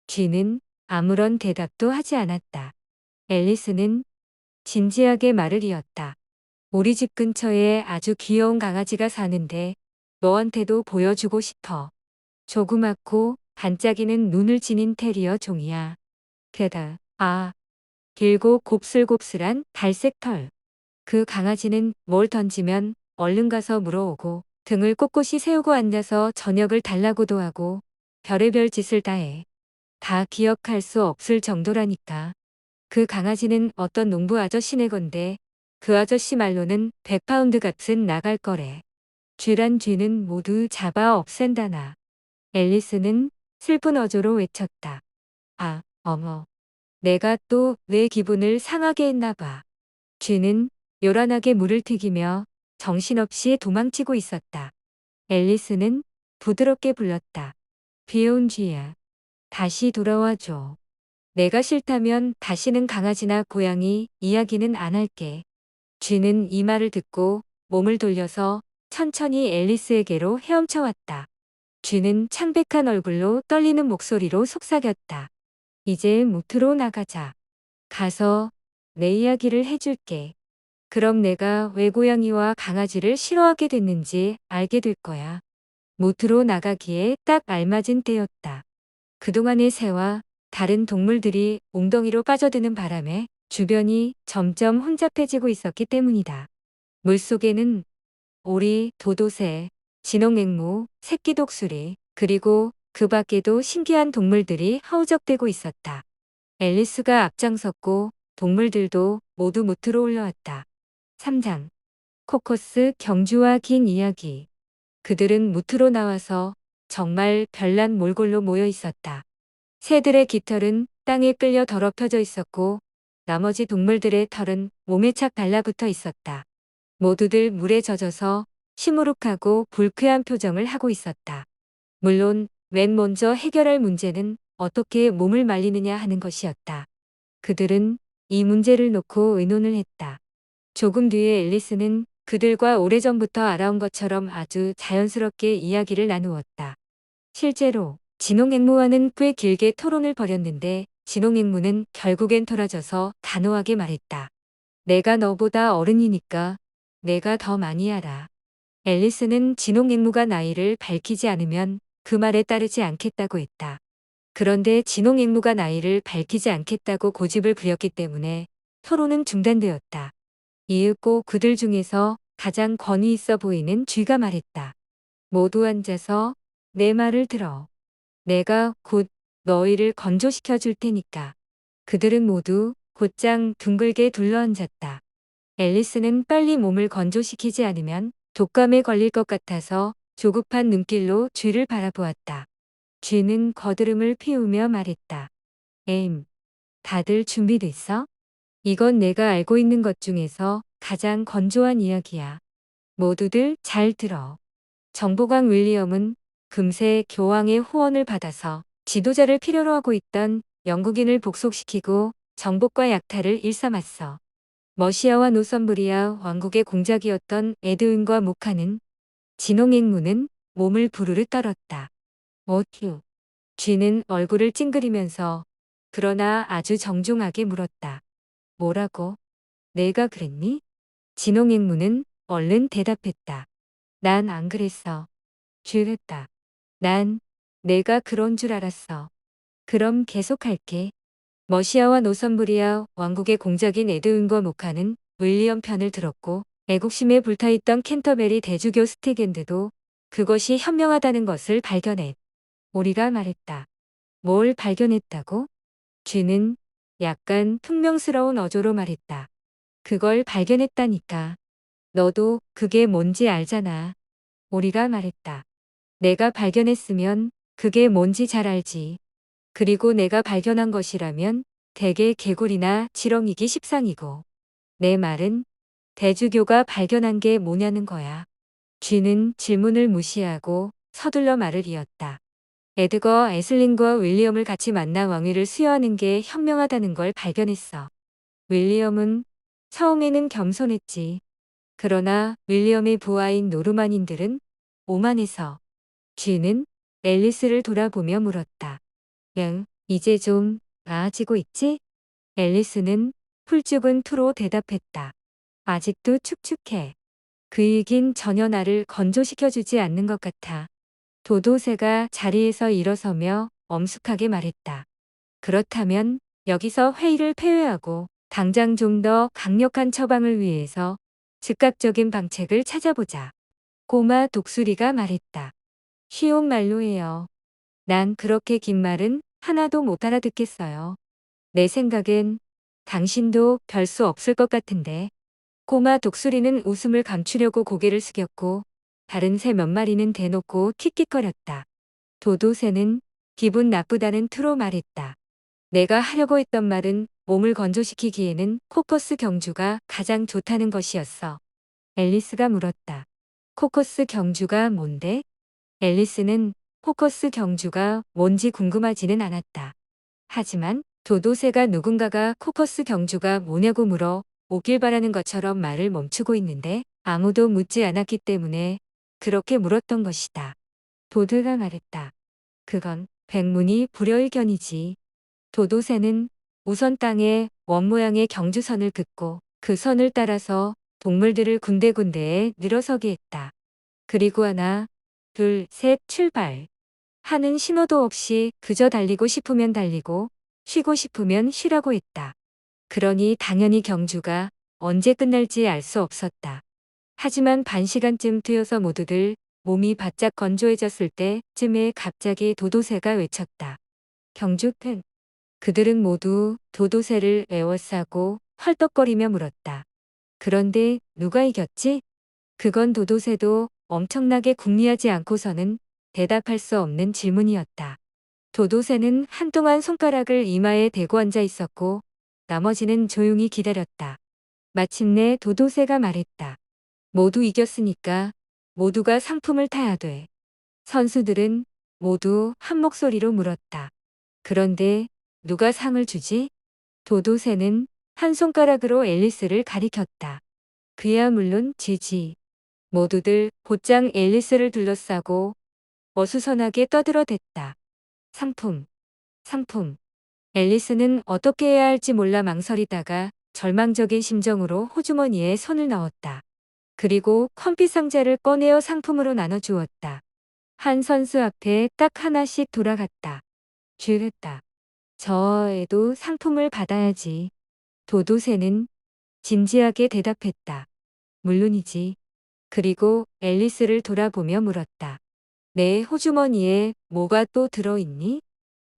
쥐는 아무런 대답도 하지 않았다. 앨리스는 진지하게 말을 이었다. 우리 집 근처에 아주 귀여운 강아지가 사는데 너한테도 보여주고 싶어. 조그맣고 반짝이는 눈을 지닌 테리어 종이야. 길고 곱슬곱슬한 갈색 털. 그 강아지는 뭘 던지면 얼른 가서 물어오고 등을 꼿꼿이 세우고 앉아서 저녁을 달라고도 하고 별의별 짓을 다 해. 다 기억할 수 없을 정도라니까. 그 강아지는 어떤 농부 아저씨네 건데 그 아저씨 말로는 100파운드 값은 나갈 거래. 쥐란 쥐는 모두 잡아 없앤다나. 앨리스는 슬픈 어조로 외쳤다. 아, 어머. 내가 또 내 기분을 상하게 했나 봐. 쥐는 요란하게 물을 튀기며 정신없이 도망치고 있었다. 앨리스는 부드럽게 불렀다. 귀여운 쥐야. 다시 돌아와 줘. 내가 싫다면 다시는 강아지나 고양이 이야기는 안 할게. 쥐는 이 말을 듣고 몸을 돌려서 천천히 앨리스에게로 헤엄쳐 왔다. 쥐는 창백한 얼굴로 떨리는 목소리로 속삭였다. 이제 무트로 나가자. 가서 내 이야기를 해줄게. 그럼 내가 왜 고양이와 강아지를 싫어하게 됐는지 알게 될 거야. 무트로 나가기에 딱 알맞은 때였다. 그동안의 새와 다른 동물들이 웅덩이로 빠져드는 바람에 주변이 점점 혼잡해지고 있었기 때문이다. 물속에는 오리, 도도새, 진홍앵무, 새끼독수리, 그리고 그 밖에도 신기한 동물들이 허우적대고 있었다. 앨리스가 앞장섰고 동물들도 모두 무트로 올라왔다. 3장. 코커스 경주와 긴 이야기. 그들은 무트로 나와서 정말 별난 몰골로 모여 있었다. 새들의 깃털은 땅에 끌려 더럽혀져 있었고 나머지 동물들의 털은 몸에 착 달라붙어 있었다. 모두들 물에 젖어서 시무룩하고 불쾌한 표정을 하고 있었다. 물론 맨 먼저 해결할 문제는 어떻게 몸을 말리느냐 하는 것이었다. 그들은 이 문제를 놓고 의논을 했다. 조금 뒤에 앨리스는 그들과 오래전부터 알아온 것처럼 아주 자연스럽게 이야기를 나누었다. 실제로 진홍앵무와는 꽤 길게 토론을 벌였는데 진홍앵무는 결국엔 토라져서 단호하게 말했다. 내가 너보다 어른이니까 내가 더 많이 알아. 앨리스는 진홍앵무가 나이를 밝히지 않으면 그 말에 따르지 않겠다고 했다. 그런데 진홍앵무가 나이를 밝히지 않겠다고 고집을 부렸기 때문에 토론은 중단되었다. 이윽고 그들 중에서 가장 권위 있어 보이는 쥐가 말했다. 모두 앉아서 내 말을 들어. 내가 곧 너희를 건조시켜 줄 테니까. 그들은 모두 곧장 둥글게 둘러앉았다. 앨리스는 빨리 몸을 건조시키지 않으면 독감에 걸릴 것 같아서 조급한 눈길로 쥐를 바라보았다. 쥐는 거드름을 피우며 말했다. 다들 준비됐어? 이건 내가 알고 있는 것 중에서 가장 건조한 이야기야. 모두들 잘 들어. 정보광 윌리엄은 금세 교황의 후원을 받아서 지도자를 필요로 하고 있던 영국인을 복속시키고 정복과 약탈을 일삼았어. 머시아와 노선부리아 왕국의 공작이었던 에드윈과 모카는 진홍앵무는 몸을 부르르 떨었다. 어휴. 쥐는 얼굴을 찡그리면서 그러나 아주 정중하게 물었다. 뭐라고? 내가 그랬니? 진홍앵무는 얼른 대답했다. 난 안 그랬어. 쥐랬다. 난 내가 그런 줄 알았어. 그럼 계속할게. 머시아와 노선부리아 왕국의 공작인 에드윈과 모카는 윌리엄 편을 들었고 애국심에 불타있던 캔터베리 대주교 스티겐드도 그것이 현명하다는 것을 발견했. 오리가 말했다. 뭘 발견했다고? 쥐는 약간 퉁명스러운 어조로 말했다. 그걸 발견했다니까. 너도 그게 뭔지 알잖아. 오리가 말했다. 내가 발견했으면 그게 뭔지 잘 알지. 그리고 내가 발견한 것이라면 대개 개구리나 지렁이기 십상이고. 내 말은 대주교가 발견한 게 뭐냐는 거야. 쥐는 질문을 무시하고 서둘러 말을 이었다. 에드거 애슬린과 윌리엄을 같이 만나 왕위를 수여하는 게 현명하다는 걸 발견했어. 윌리엄은 처음에는 겸손했지. 그러나 윌리엄의 부하인 노르만인들은 오만해서. 쥐는 앨리스를 돌아보며 물었다. 응, 이제 좀 나아지고 있지? 앨리스는 풀죽은 투로 대답했다. 아직도 축축해. 그 얘긴 전혀 나를 건조시켜주지 않는 것 같아. 도도새가 자리에서 일어서며 엄숙하게 말했다. 그렇다면 여기서 회의를 폐회하고 당장 좀 더 강력한 처방을 위해서 즉각적인 방책을 찾아보자. 꼬마 독수리가 말했다. 쉬운 말로 해요. 난 그렇게 긴 말은 하나도 못 알아듣겠어요. 내 생각엔 당신도 별 수 없을 것 같은데. 꼬마 독수리는 웃음을 감추려고 고개를 숙였고 다른 새 몇 마리는 대놓고 킥킥거렸다. 도도새는 기분 나쁘다는 투로 말했다. 내가 하려고 했던 말은 몸을 건조시키기에는 코커스 경주가 가장 좋다는 것이었어. 앨리스가 물었다. 코커스 경주가 뭔데? 앨리스는 코커스 경주가 뭔지 궁금하지는 않았다. 하지만 도도새가 누군가가 코커스 경주가 뭐냐고 물어 오길 바라는 것처럼 말을 멈추고 있는데 아무도 묻지 않았기 때문에 그렇게 물었던 것이다. 도드가 말했다. 그건 백문이 불여일견이지. 도도새는 우선 땅에 원 모양의 경주선을 긋고 그 선을 따라서 동물들을 군데군데에 늘어서게 했다. 그리고 하나, 둘, 셋, 출발. 하는 신호도 없이 그저 달리고 싶으면 달리고 쉬고 싶으면 쉬라고 했다. 그러니 당연히 경주가 언제 끝날지 알 수 없었다. 하지만 반 시간쯤 뛰어서 모두들 몸이 바짝 건조해졌을 때쯤에 갑자기 도도새가 외쳤다. 경주 끝. 그들은 모두 도도새를 에워싸고 헐떡거리며 물었다. 그런데 누가 이겼지? 그건 도도새도 엄청나게 궁리하지 않고서는 대답할 수 없는 질문이었다. 도도새는 한동안 손가락을 이마에 대고 앉아 있었고 나머지는 조용히 기다렸다. 마침내 도도새가 말했다. 모두 이겼으니까 모두가 상품을 타야 돼. 선수들은 모두 한 목소리로 물었다. 그런데 누가 상을 주지? 도도새는 한 손가락으로 앨리스를 가리켰다. 그야 물론 지지. 모두들 곧장 앨리스를 둘러싸고 어수선하게 떠들어댔다. 상품, 상품. 앨리스는 어떻게 해야 할지 몰라 망설이다가 절망적인 심정으로 호주머니에 손을 넣었다. 그리고 컴피 상자를 꺼내어 상품으로 나눠주었다. 한 선수 앞에 딱 하나씩 돌아갔다. 쥐랬다. 저 애도 상품을 받아야지. 도도새는 진지하게 대답했다. 물론이지. 그리고 앨리스를 돌아보며 물었다. 내 호주머니에 뭐가 또 들어있니?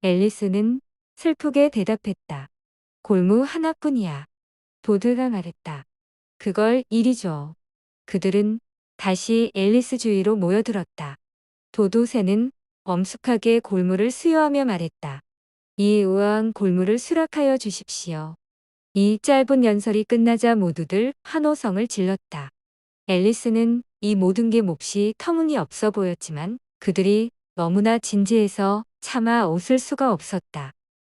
앨리스는 슬프게 대답했다. 골무 하나뿐이야. 도드가 말했다. 그걸 이리 줘. 그들은 다시 앨리스 주위로 모여들었다. 도도새는 엄숙하게 골무를 수여하며 말했다. 이 우아한 골무를 수락하여 주십시오. 이 짧은 연설이 끝나자 모두들 환호성을 질렀다. 앨리스는 이 모든 게 몹시 터무니없어 보였지만 그들이 너무나 진지해서 차마 웃을 수가 없었다.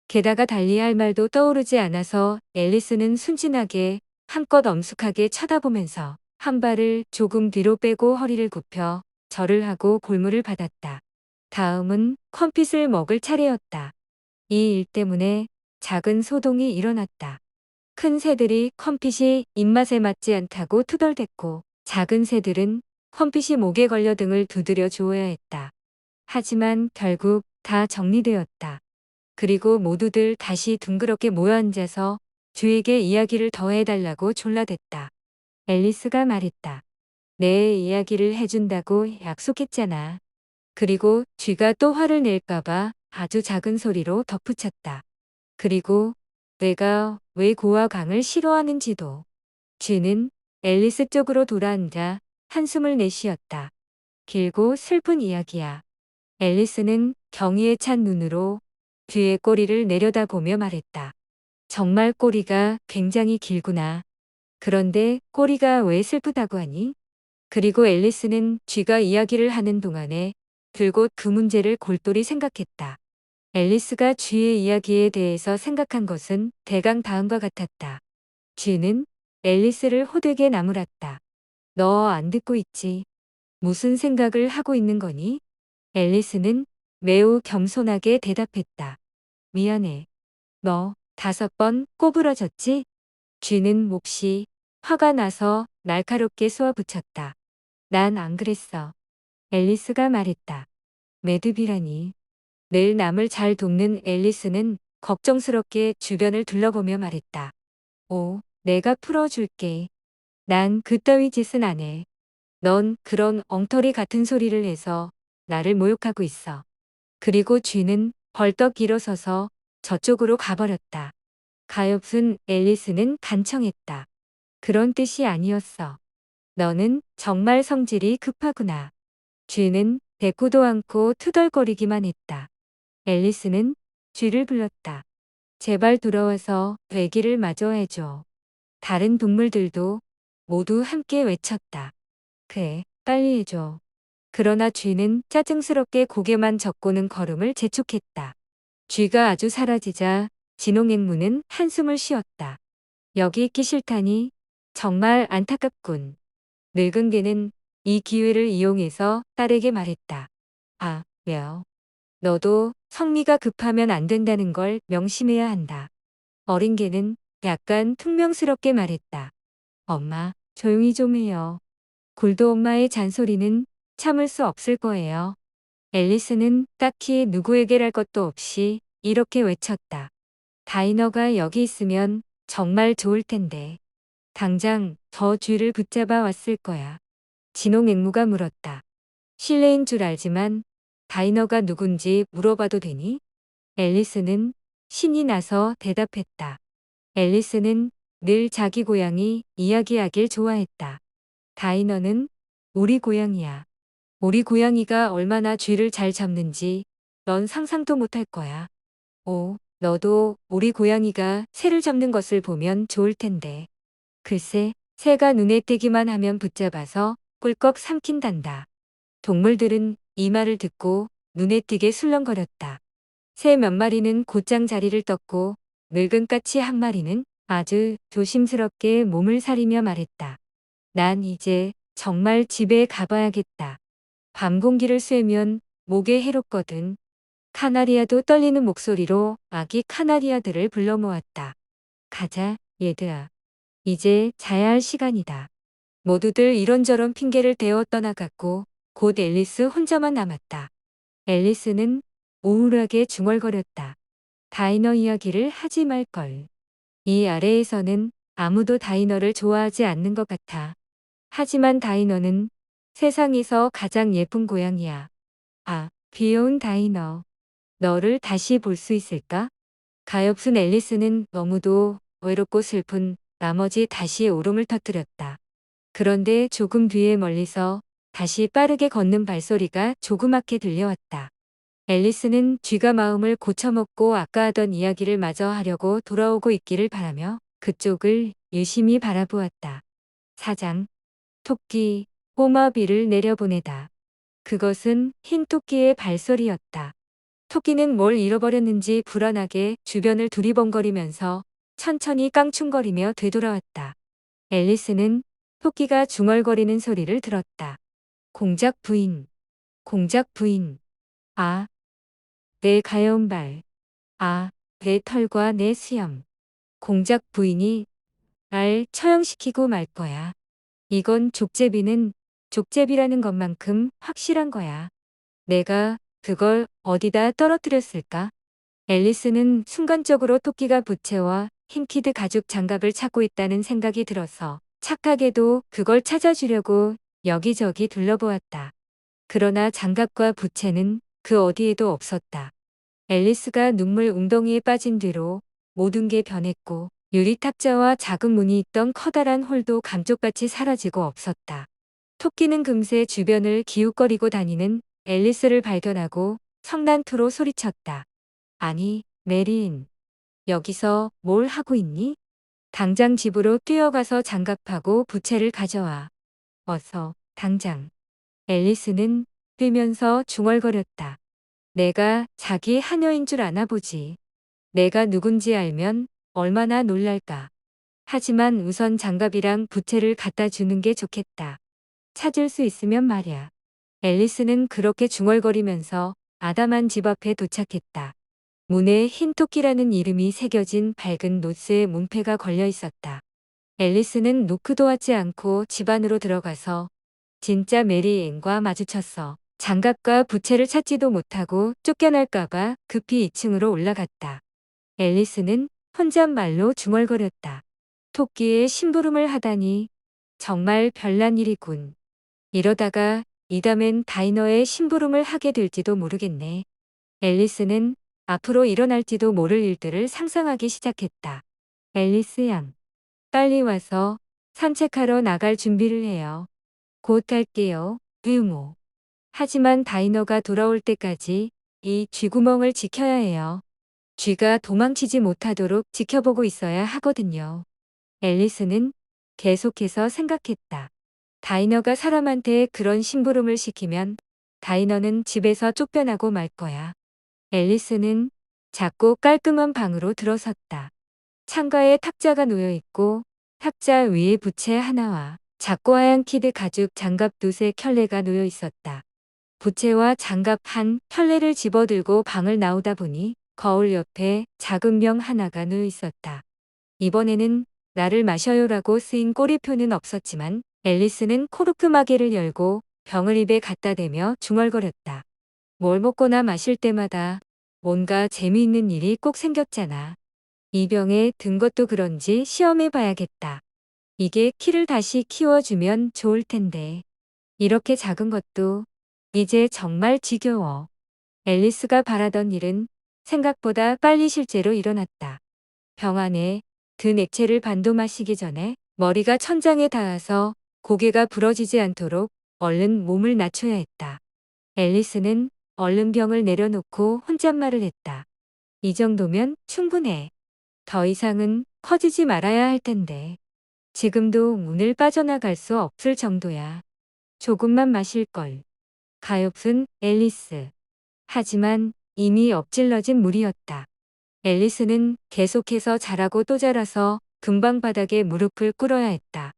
게다가 달리 할 말도 떠오르지 않아서 앨리스는 순진하게 한껏 엄숙하게 쳐다보면서 한 발을 조금 뒤로 빼고 허리를 굽혀 절을 하고 골무를 받았다. 다음은 컴핏을 먹을 차례였다. 이 일 때문에 작은 소동이 일어났다. 큰 새들이 컴핏이 입맛에 맞지 않다고 투덜댔고 작은 새들은 컴핏이 목에 걸려 등을 두드려 주어야 했다. 하지만 결국 다 정리되었다. 그리고 모두들 다시 둥그렇게 모여 앉아서 쥐에게 이야기를 더 해달라고 졸라댔다. 앨리스가 말했다. 내 이야기를 해준다고 약속했잖아. 그리고 쥐가 또 화를 낼까봐 아주 작은 소리로 덧붙였다. 그리고 내가 왜 고와 강을 싫어하는지도. 쥐는 앨리스 쪽으로 돌아앉아 한숨을 내쉬었다. 길고 슬픈 이야기야. 앨리스는 경의에 찬 눈으로 쥐의 꼬리를 내려다보며 말했다. 정말 꼬리가 굉장히 길구나. 그런데 꼬리가 왜 슬프다고 하니? 그리고 앨리스는 쥐가 이야기를 하는 동안에 줄곧 그 문제를 골똘히 생각했다. 앨리스가 쥐의 이야기에 대해서 생각한 것은 대강 다음과 같았다. 쥐는 앨리스를 호되게 나무랐다. 너 안 듣고 있지? 무슨 생각을 하고 있는 거니? 앨리스는 매우 겸손하게 대답했다. 미안해. 너 5번 꼬부러졌지? 쥐는 몹시 화가 나서 날카롭게 쏘아붙였다. 난 안 그랬어. 앨리스가 말했다. 매듭이라니. 늘 남을 잘 돕는 앨리스는 걱정스럽게 주변을 둘러보며 말했다. 오, 내가 풀어줄게. 난 그따위 짓은 안 해. 넌 그런 엉터리 같은 소리를 해서 나를 모욕하고 있어. 그리고 쥐는 벌떡 일어서서 저쪽으로 가버렸다. 가엾은 앨리스는 간청했다. 그런 뜻이 아니었어. 너는 정말 성질이 급하구나. 쥐는 대꾸도 않고 투덜거리기만 했다. 앨리스는 쥐를 불렀다. 제발 돌아와서 돼지를 마저 해줘. 다른 동물들도 모두 함께 외쳤다. 그래, 빨리 해줘. 그러나 쥐는 짜증스럽게 고개만 젓고는 걸음을 재촉했다. 쥐가 아주 사라지자 진홍앵무는 한숨을 쉬었다. 여기 있기 싫다니 정말 안타깝군. 늙은 개는 이 기회를 이용해서 딸에게 말했다. 아, 왜요? 너도 성미가 급하면 안 된다는 걸 명심해야 한다. 어린 개는 약간 퉁명스럽게 말했다. 엄마, 조용히 좀 해요. 굴도 엄마의 잔소리는 참을 수 없을 거예요. 앨리스는 딱히 누구에게랄 것도 없이 이렇게 외쳤다. 다이너가 여기 있으면 정말 좋을 텐데. 당장 저 쥐를 붙잡아 왔을 거야. 진홍앵무가 물었다. 실례인 줄 알지만 다이너가 누군지 물어봐도 되니? 앨리스는 신이 나서 대답했다. 앨리스는 늘 자기 고양이 이야기하길 좋아했다. 다이너는 우리 고양이야. 우리 고양이가 얼마나 쥐를 잘 잡는지 넌 상상도 못할 거야. 오, 너도 우리 고양이가 새를 잡는 것을 보면 좋을 텐데. 글쎄, 새가 눈에 띄기만 하면 붙잡아서 꿀꺽 삼킨단다. 동물들은 이 말을 듣고 눈에 띄게 술렁거렸다. 새 몇 마리는 곧장 자리를 떴고 늙은 까치 한 마리는 아주 조심스럽게 몸을 사리며 말했다. 난 이제 정말 집에 가봐야겠다. 밤 공기를 쐬면 목에 해롭거든. 카나리아도 떨리는 목소리로 아기 카나리아들을 불러 모았다. 가자, 얘들아. 이제 자야 할 시간이다. 모두들 이런저런 핑계를 대어 떠나갔고 곧 앨리스 혼자만 남았다. 앨리스는 우울하게 중얼거렸다. 다이너 이야기를 하지 말걸. 이 아래에서는 아무도 다이너를 좋아하지 않는 것 같아. 하지만 다이너는 세상에서 가장 예쁜 고양이야. 아, 귀여운 다이너. 너를 다시 볼 수 있을까? 가엾은 앨리스는 너무도 외롭고 슬픈 나머지 다시 울음을 터뜨렸다. 그런데 조금 뒤에 멀리서 다시 빠르게 걷는 발소리가 조그맣게 들려왔다. 앨리스는 쥐가 마음을 고쳐먹고 아까 하던 이야기를 마저 하려고 돌아오고 있기를 바라며 그쪽을 유심히 바라보았다. 사장, 토끼, 꼬마비를 내려보내다. 그것은 흰 토끼의 발소리였다. 토끼는 뭘 잃어버렸는지 불안하게 주변을 두리번거리면서 천천히 깡충거리며 되돌아왔다. 앨리스는 토끼가 중얼거리는 소리를 들었다. 공작 부인, 공작 부인. 아, 내 가여운 발. 아, 내 털과 내 수염. 공작 부인이 날 처형시키고 말 거야. 이건 족제비는 족제비라는 것만큼 확실한 거야. 내가 그걸 어디다 떨어뜨렸을까? 앨리스는 순간적으로 토끼가 부채와 흰키드 가죽 장갑을 찾고 있다는 생각이 들어서 착하게도 그걸 찾아주려고 여기저기 둘러보았다. 그러나 장갑과 부채는 그 어디에도 없었다. 앨리스가 눈물 웅덩이에 빠진 뒤로 모든 게 변했고 유리탁자와 작은 문이 있던 커다란 홀도 감쪽같이 사라지고 없었다. 토끼는 금세 주변을 기웃거리고 다니는 앨리스를 발견하고 성난투로 소리쳤다. 아니, 메린. 여기서 뭘 하고 있니? 당장 집으로 뛰어가서 장갑하고 부채를 가져와. 어서, 당장. 앨리스는 뛰면서 중얼거렸다. 내가 자기 하녀인 줄 아나 보지. 내가 누군지 알면 얼마나 놀랄까. 하지만 우선 장갑이랑 부채를 갖다 주는 게 좋겠다. 찾을 수 있으면 말야. 앨리스는 그렇게 중얼거리면서 아담한 집 앞에 도착했다. 문에 흰토끼라는 이름이 새겨진 밝은 노스의 문패가 걸려 있었다. 앨리스는 노크도 하지 않고 집 안으로 들어가서 진짜 메리앤과 마주쳤어. 장갑과 부채를 찾지도 못하고 쫓겨날까봐 급히 2층으로 올라갔다. 앨리스는 혼잣말로 중얼거렸다. 토끼의 심부름을 하다니 정말 별난 일이군. 이러다가 이 다음엔 다이너의 심부름을 하게 될지도 모르겠네. 앨리스는 앞으로 일어날지도 모를 일들을 상상하기 시작했다. 앨리스 양, 빨리 와서 산책하러 나갈 준비를 해요. 곧 갈게요. 의모. 하지만 다이너가 돌아올 때까지 이 쥐구멍을 지켜야 해요. 쥐가 도망치지 못하도록 지켜보고 있어야 하거든요. 앨리스는 계속해서 생각했다. 다이너가 사람한테 그런 심부름을 시키면 다이너는 집에서 쫓겨나고 말 거야. 앨리스는 작고 깔끔한 방으로 들어섰다. 창가에 탁자가 놓여 있고 탁자 위에 부채 하나와 작고 하얀 키드 가죽 장갑 두세 켤레가 놓여 있었다. 부채와 장갑 한 켤레를 집어들고 방을 나오다 보니 거울 옆에 작은 병 하나가 놓여 있었다. 이번에는 나를 마셔요라고 쓰인 꼬리표는 없었지만 앨리스는 코르크 마개를 열고 병을 입에 갖다 대며 중얼거렸다. 뭘 먹거나 마실 때마다 뭔가 재미있는 일이 꼭 생겼잖아. 이 병에 든 것도 그런지 시험해 봐야겠다. 이게 키를 다시 키워주면 좋을 텐데. 이렇게 작은 것도 이제 정말 지겨워. 앨리스가 바라던 일은 생각보다 빨리 실제로 일어났다. 병 안에 든 액체를 반도 마시기 전에 머리가 천장에 닿아서 고개가 부러지지 않도록 얼른 몸을 낮춰야 했다. 앨리스는 얼른 병을 내려놓고 혼잣말을 했다. 이 정도면 충분해. 더 이상은 커지지 말아야 할 텐데. 지금도 문을 빠져나갈 수 없을 정도야. 조금만 마실 걸. 가엾은 앨리스. 하지만 이미 엎질러진 물이었다. 앨리스는 계속해서 자라고 또 자라서 금방 바닥에 무릎을 꿇어야 했다.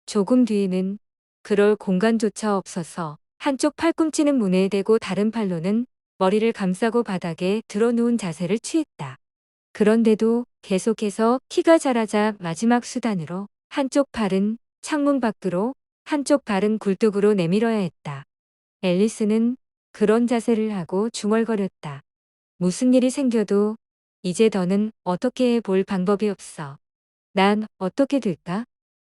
조금 뒤에는 그럴 공간조차 없어서 한쪽 팔꿈치는 문에 대고 다른 팔로는 머리를 감싸고 바닥에 들어누운 자세를 취했다. 그런데도 계속해서 키가 자라자 마지막 수단으로 한쪽 팔은 창문 밖으로 한쪽 발은 굴뚝으로 내밀어야 했다. 앨리스는 그런 자세를 하고 중얼거렸다. 무슨 일이 생겨도 이제 더는 어떻게 해볼 방법이 없어. 난 어떻게 될까?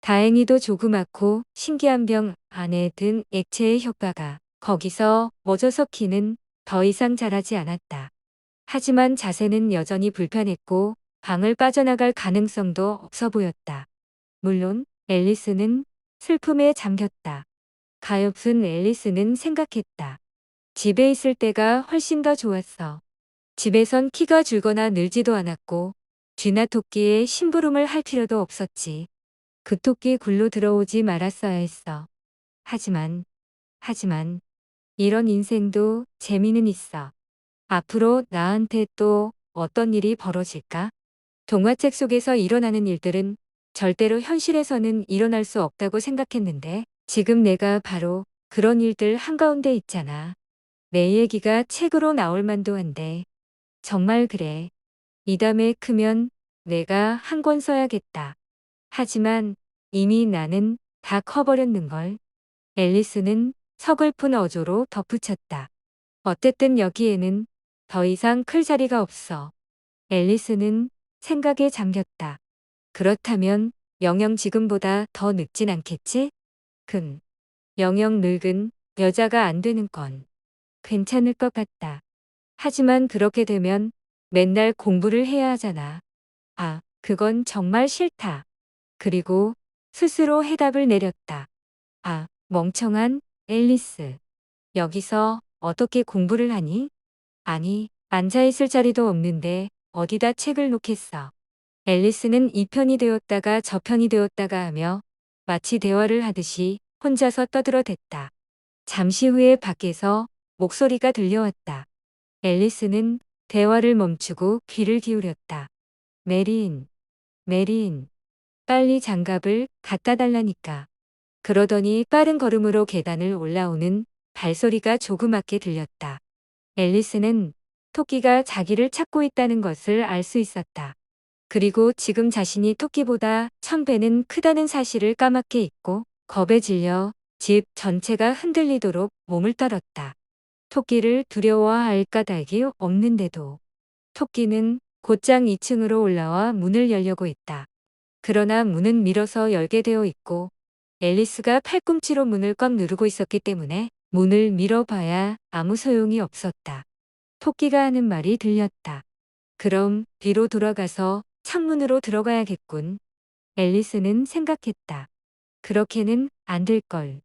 다행히도 조그맣고 신기한 병 안에 든 액체의 효과가 거기서 멎어서 키는 더 이상 자라지 않았다. 하지만 자세는 여전히 불편했고 방을 빠져나갈 가능성도 없어 보였다. 물론 앨리스는 슬픔에 잠겼다. 가엾은 앨리스는 생각했다. 집에 있을 때가 훨씬 더 좋았어. 집에선 키가 줄거나 늘지도 않았고 쥐나 토끼에 심부름을 할 필요도 없었지. 그 토끼 굴로 들어오지 말았어야 했어. 하지만 이런 인생도 재미는 있어. 앞으로 나한테 또 어떤 일이 벌어질까? 동화책 속에서 일어나는 일들은 절대로 현실에서는 일어날 수 없다고 생각했는데 지금 내가 바로 그런 일들 한가운데 있잖아. 내 얘기가 책으로 나올 만도 한데 정말 그래. 이 다음에 크면 내가 한 권 써야겠다. 하지만 이미 나는 다 커버렸는걸. 앨리스는 서글픈 어조로 덧붙였다. 어쨌든 여기에는 더 이상 클 자리가 없어. 앨리스는 생각에 잠겼다. 그렇다면 영영 지금보다 더 늙진 않겠지? 영영 늙은 여자가 안 되는 건 괜찮을 것 같다. 하지만 그렇게 되면 맨날 공부를 해야 하잖아. 아, 그건 정말 싫다. 그리고 스스로 해답을 내렸다. 아, 멍청한 앨리스. 여기서 어떻게 공부를 하니? 아니, 앉아있을 자리도 없는데 어디다 책을 놓겠어. 앨리스는 이 편이 되었다가 저 편이 되었다가 하며 마치 대화를 하듯이 혼자서 떠들어댔다. 잠시 후에 밖에서 목소리가 들려왔다. 앨리스는 대화를 멈추고 귀를 기울였다. 메리인, 메리인, 빨리 장갑을 갖다 달라니까. 그러더니 빠른 걸음으로 계단을 올라오는 발소리가 조그맣게 들렸다. 앨리스는 토끼가 자기를 찾고 있다는 것을 알 수 있었다. 그리고 지금 자신이 토끼보다 1000배는 크다는 사실을 까맣게 잊고 겁에 질려 집 전체가 흔들리도록 몸을 떨었다. 토끼를 두려워할 까닭이 없는데도 토끼는 곧장 2층으로 올라와 문을 열려고 했다. 그러나 문은 밀어서 열게 되어 있고 앨리스가 팔꿈치로 문을 꽉 누르고 있었기 때문에 문을 밀어봐야 아무 소용이 없었다. 토끼가 하는 말이 들렸다. 그럼 뒤로 돌아가서 창문으로 들어가야겠군. 앨리스는 생각했다. 그렇게는 안 될걸.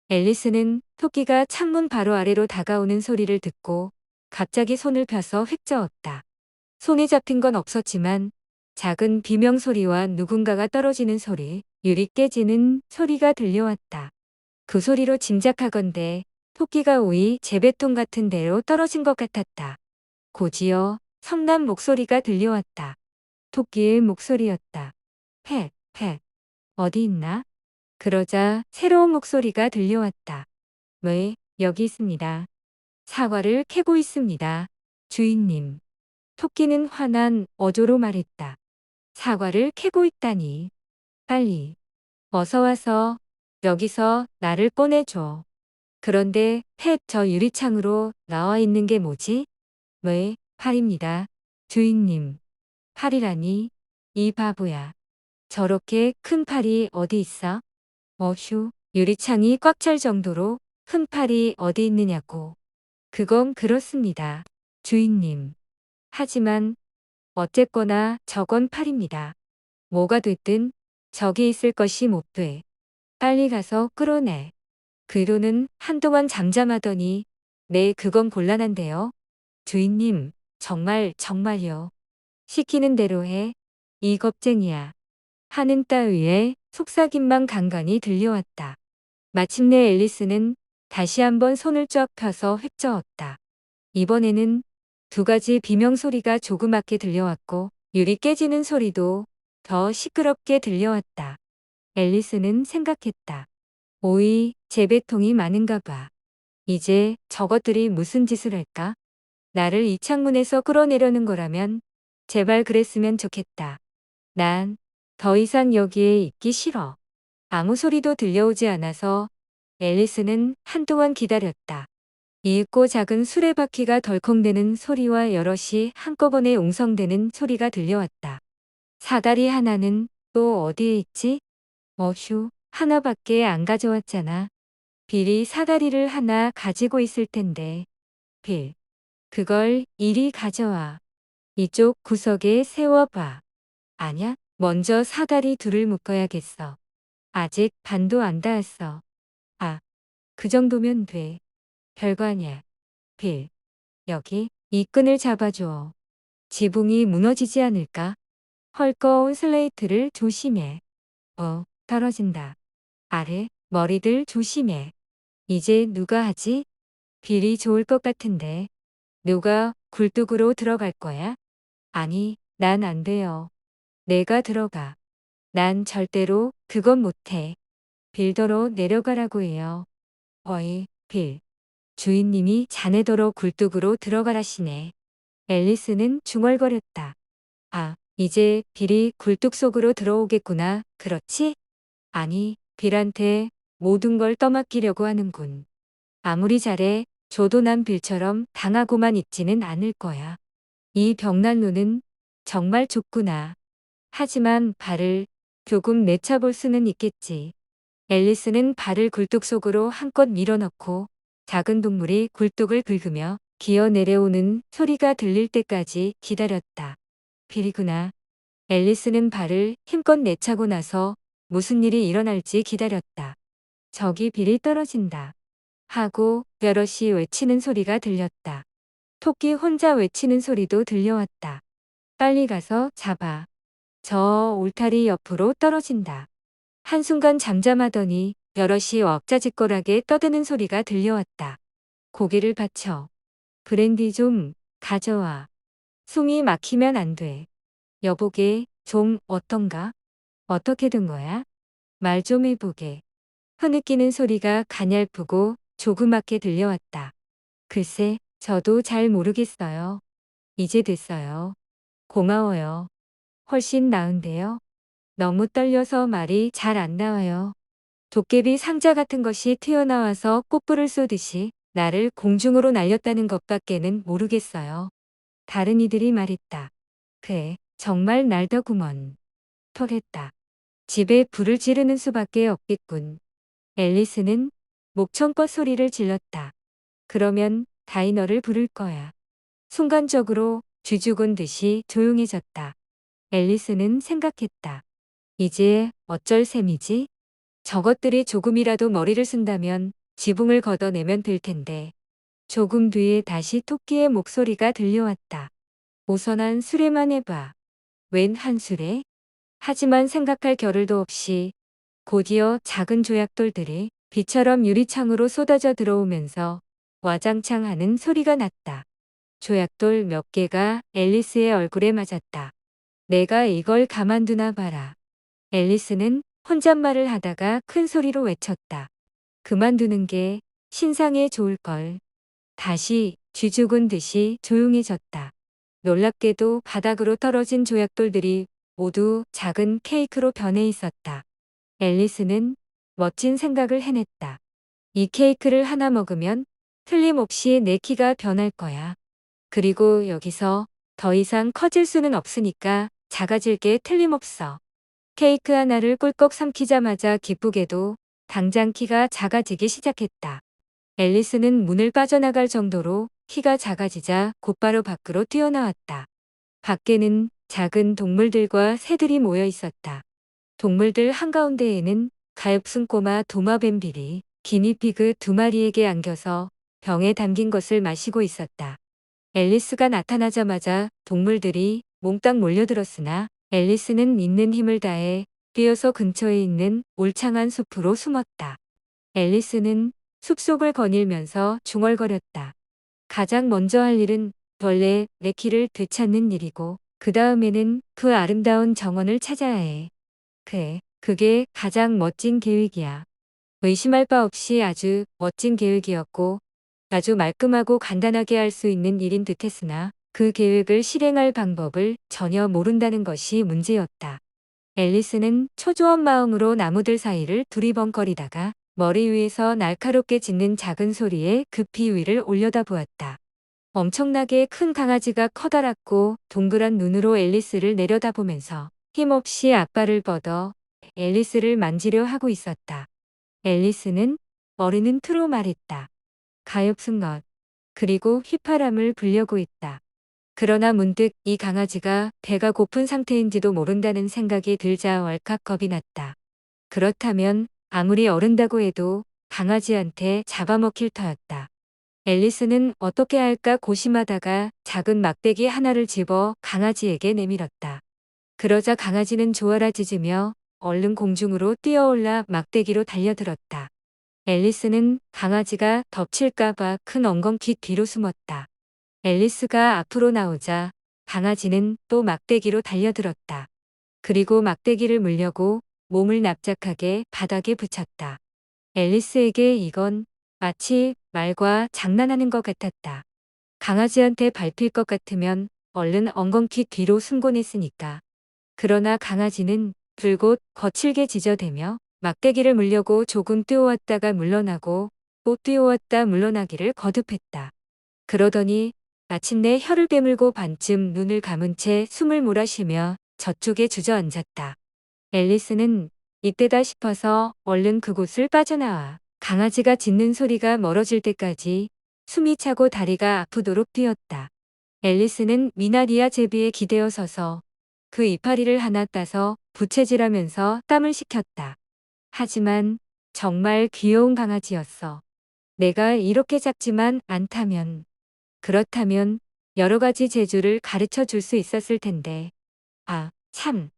앨리스는 토끼가 창문 바로 아래로 다가오는 소리를 듣고 갑자기 손을 펴서 휙 저었다. 손에 잡힌 건 없었지만 작은 비명 소리와 누군가가 떨어지는 소리, 유리 깨지는 소리가 들려왔다. 그 소리로 짐작하건대 토끼가 우이 재배통 같은 데로 떨어진 것 같았다. 곧이어 성난 목소리가 들려왔다. 토끼의 목소리였다. 팩, 팩, 어디 있나? 그러자 새로운 목소리가 들려왔다. 네, 여기 있습니다. 사과를 캐고 있습니다. 주인님. 토끼는 화난 어조로 말했다. 사과를 캐고 있다니. 빨리. 어서 와서 여기서 나를 꺼내줘. 그런데 저 유리창으로 나와 있는 게 뭐지? 네, 팔입니다. 주인님. 팔이라니? 이 바보야. 저렇게 큰 팔이 어디 있어? 어휴, 유리창이 꽉 찰 정도로 큰 팔이 어디 있느냐고. 그건 그렇습니다. 주인님. 하지만 어쨌거나 저건 팔입니다. 뭐가 됐든 저기 있을 것이 못 돼. 빨리 가서 끌어내. 그로는 한동안 잠잠하더니 네, 그건 곤란한데요. 주인님, 정말요. 시키는 대로 해. 이 겁쟁이야. 하는 따위에 속삭임만 간간히 들려왔다. 마침내 앨리스는 다시 한번 손을 쫙 펴서 휩저었다. 이번에는 두 가지 비명소리가 조그맣게 들려왔고 유리 깨지는 소리도 더 시끄럽게 들려왔다. 앨리스는 생각했다. 오이, 재배통이 많은가 봐. 이제 저것들이 무슨 짓을 할까? 나를 이 창문에서 끌어내려는 거라면 제발 그랬으면 좋겠다. 난 더 이상 여기에 있기 싫어. 아무 소리도 들려오지 않아서 앨리스는 한동안 기다렸다. 옅고 작은 수레바퀴가 덜컹대는 소리와 여럿이 한꺼번에 웅성대는 소리가 들려왔다. 사다리 하나는 또 어디에 있지? 어휴, 하나밖에 안 가져왔잖아. 빌이 사다리를 하나 가지고 있을 텐데. 빌, 그걸 이리 가져와. 이쪽 구석에 세워봐. 아냐, 먼저 사다리 둘을 묶어야겠어. 아직 반도 안 닿았어. 아, 그 정도면 돼. 별거 아냐. 빌, 여기 이 끈을 잡아줘. 지붕이 무너지지 않을까? 헐거운 슬레이트를 조심해. 떨어진다. 아래, 머리들 조심해. 이제 누가 하지? 빌이 좋을 것 같은데. 누가 굴뚝으로 들어갈 거야? 아니, 난 안 돼요. 내가 들어가. 난 절대로 그건 못해. 빌더러 내려가라고 해요. 어이, 빌. 주인님이 자네더러 굴뚝으로 들어가라시네. 앨리스는 중얼거렸다. 아, 이제 빌이 굴뚝 속으로 들어오겠구나. 그렇지? 아니, 빌한테 모든 걸 떠맡기려고 하는군. 아무리 잘해 줘도 난 빌처럼 당하고만 있지는 않을 거야. 이 벽난로는 정말 좁구나. 하지만 발을 조금 내차볼 수는 있겠지. 앨리스는 발을 굴뚝 속으로 한껏 밀어넣고 작은 동물이 굴뚝을 긁으며 기어 내려오는 소리가 들릴 때까지 기다렸다. 빌이구나. 앨리스는 발을 힘껏 내차고 나서 무슨 일이 일어날지 기다렸다. 저기 빌이 떨어진다. 하고 여럿이 외치는 소리가 들렸다. 토끼 혼자 외치는 소리도 들려왔다. 빨리 가서 잡아. 저 울타리 옆으로 떨어진다. 한순간 잠잠하더니 여럿이 왁자지껄하게 떠드는 소리가 들려왔다. 고개를 받쳐. 브랜디 좀 가져와. 숨이 막히면 안 돼. 여보게 좀 어떤가? 어떻게 된 거야? 말 좀 해보게. 흐느끼는 소리가 가냘프고 조그맣게 들려왔다. 글쎄, 저도 잘 모르겠어요. 이제 됐어요. 고마워요. 훨씬 나은데요. 너무 떨려서 말이 잘 안 나와요. 도깨비 상자 같은 것이 튀어나와서 꽃불을 쏘듯이 나를 공중으로 날렸다는 것밖에는 모르겠어요. 다른 이들이 말했다. 그래, 정말 날더구먼. 털했다. 집에 불을 지르는 수밖에 없겠군. 앨리스는 목청껏 소리를 질렀다. 그러면 다이너를 부를 거야. 순간적으로 쥐죽은 듯이 조용해졌다. 앨리스는 생각했다. 이제 어쩔 셈이지? 저것들이 조금이라도 머리를 쓴다면 지붕을 걷어내면 될 텐데. 조금 뒤에 다시 토끼의 목소리가 들려왔다. 오선한 수레만 해봐. 웬 한 수레? 하지만 생각할 겨를도 없이 곧이어 작은 조약돌들이 비처럼 유리창으로 쏟아져 들어오면서 와장창 하는 소리가 났다. 조약돌 몇 개가 앨리스의 얼굴에 맞았다. 내가 이걸 가만두나 봐라. 앨리스는 혼잣말을 하다가 큰 소리로 외쳤다. 그만두는 게 신상에 좋을걸. 다시 쥐죽은 듯이 조용해졌다. 놀랍게도 바닥으로 떨어진 조약돌들이 모두 작은 케이크로 변해 있었다. 앨리스는 멋진 생각을 해냈다. 이 케이크를 하나 먹으면 틀림없이 내 키가 변할 거야. 그리고 여기서 더 이상 커질 수는 없으니까 작아질 게 틀림없어. 케이크 하나를 꿀꺽 삼키자마자 기쁘게도 당장 키가 작아지기 시작했다. 앨리스는 문을 빠져나갈 정도로 키가 작아지자 곧바로 밖으로 뛰어나왔다. 밖에는 작은 동물들과 새들이 모여 있었다. 동물들 한가운데에는 가엾은 꼬마 도마뱀들이 기니피그 2마리에게 안겨서 병에 담긴 것을 마시고 있었다. 앨리스가 나타나자마자 동물들이 몽땅 몰려들었으나 앨리스는 있는 힘을 다해 뛰어서 근처에 있는 울창한 숲으로 숨었다. 앨리스는 숲속을 거닐면서 중얼거렸다. 가장 먼저 할 일은 벌레 레키를 되찾는 일이고 그 다음에는 그 아름다운 정원을 찾아야 해. 그게 가장 멋진 계획이야. 의심할 바 없이 아주 멋진 계획이었고 아주 말끔하고 간단하게 할 수 있는 일인 듯했으나 그 계획을 실행할 방법을 전혀 모른다는 것이 문제였다. 앨리스는 초조한 마음으로 나무들 사이를 두리번거리다가 머리 위에서 날카롭게 짖는 작은 소리에 급히 위를 올려다보았다. 엄청나게 큰 강아지가 커다랗고 동그란 눈으로 앨리스를 내려다보면서 힘없이 앞발을 뻗어 앨리스를 만지려 하고 있었다. 앨리스는 머리는 트로 말했다. 가엾은 것. 그리고 휘파람을 불려고 했다. 그러나 문득 이 강아지가 배가 고픈 상태인지도 모른다는 생각이 들자 왈칵 겁이 났다. 그렇다면 아무리 어른다고 해도 강아지한테 잡아먹힐 터였다. 앨리스는 어떻게 할까 고심하다가 작은 막대기 하나를 집어 강아지에게 내밀었다. 그러자 강아지는 조아라 짖으며 얼른 공중으로 뛰어올라 막대기로 달려들었다. 앨리스는 강아지가 덮칠까봐 큰 엉겅퀴 뒤로 숨었다. 앨리스가 앞으로 나오자 강아지는 또 막대기로 달려들었다. 그리고 막대기를 물려고 몸을 납작하게 바닥에 붙였다. 앨리스에게 이건 마치 말과 장난하는 것 같았다. 강아지한테 밟힐 것 같으면 얼른 엉겅퀴 뒤로 숨곤 했으니까. 그러나 강아지는 불곧 거칠게 짖어대며 막대기를 물려고 조금 뛰어왔다가 물러나고 또 뛰어왔다 물러나기를 거듭했다. 그러더니 마침내 혀를 깨물고 반쯤 눈을 감은 채 숨을 몰아쉬며 저쪽에 주저앉았다. 앨리스는 이때다 싶어서 얼른 그곳을 빠져나와 강아지가 짖는 소리가 멀어질 때까지 숨이 차고 다리가 아프도록 뛰었다. 앨리스는 미나리아 제비에 기대어 서서 그 이파리를 하나 따서 부채질하면서 땀을 식혔다. 하지만 정말 귀여운 강아지였어. 내가 이렇게 작지만 않다면, 그렇다면 여러 가지 재주를 가르쳐 줄 수 있었을 텐데. 아, 참.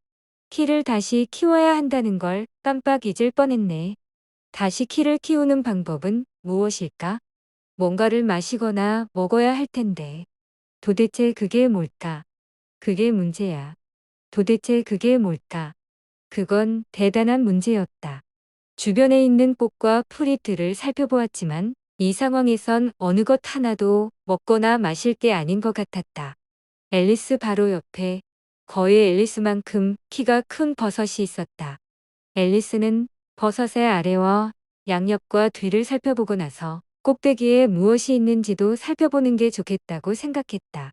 키를 다시 키워야 한다는 걸 깜빡 잊을 뻔했네. 다시 키를 키우는 방법은 무엇일까? 뭔가를 마시거나 먹어야 할 텐데. 도대체 그게 뭘까? 그게 문제야. 도대체 그게 뭘까? 그건 대단한 문제였다. 주변에 있는 꽃과 풀잎들을 살펴보았지만 이 상황에선 어느 것 하나도 먹거나 마실 게 아닌 것 같았다. 앨리스 바로 옆에 거의 앨리스만큼 키가 큰 버섯이 있었다. 앨리스는 버섯의 아래와 양옆과 뒤를 살펴보고 나서 꼭대기에 무엇이 있는지도 살펴보는 게 좋겠다고 생각했다.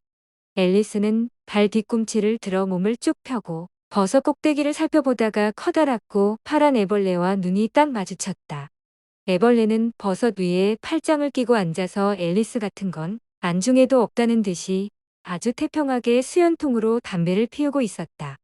앨리스는 발 뒤꿈치를 들어 몸을 쭉 펴고 버섯 꼭대기를 살펴보다가 커다랗고 파란 애벌레와 눈이 딱 마주쳤다. 애벌레는 버섯 위에 팔짱을 끼고 앉아서 앨리스 같은 건 안중에도 없다는 듯이 아주 태평하게 수연통으로 담배를 피우고 있었다.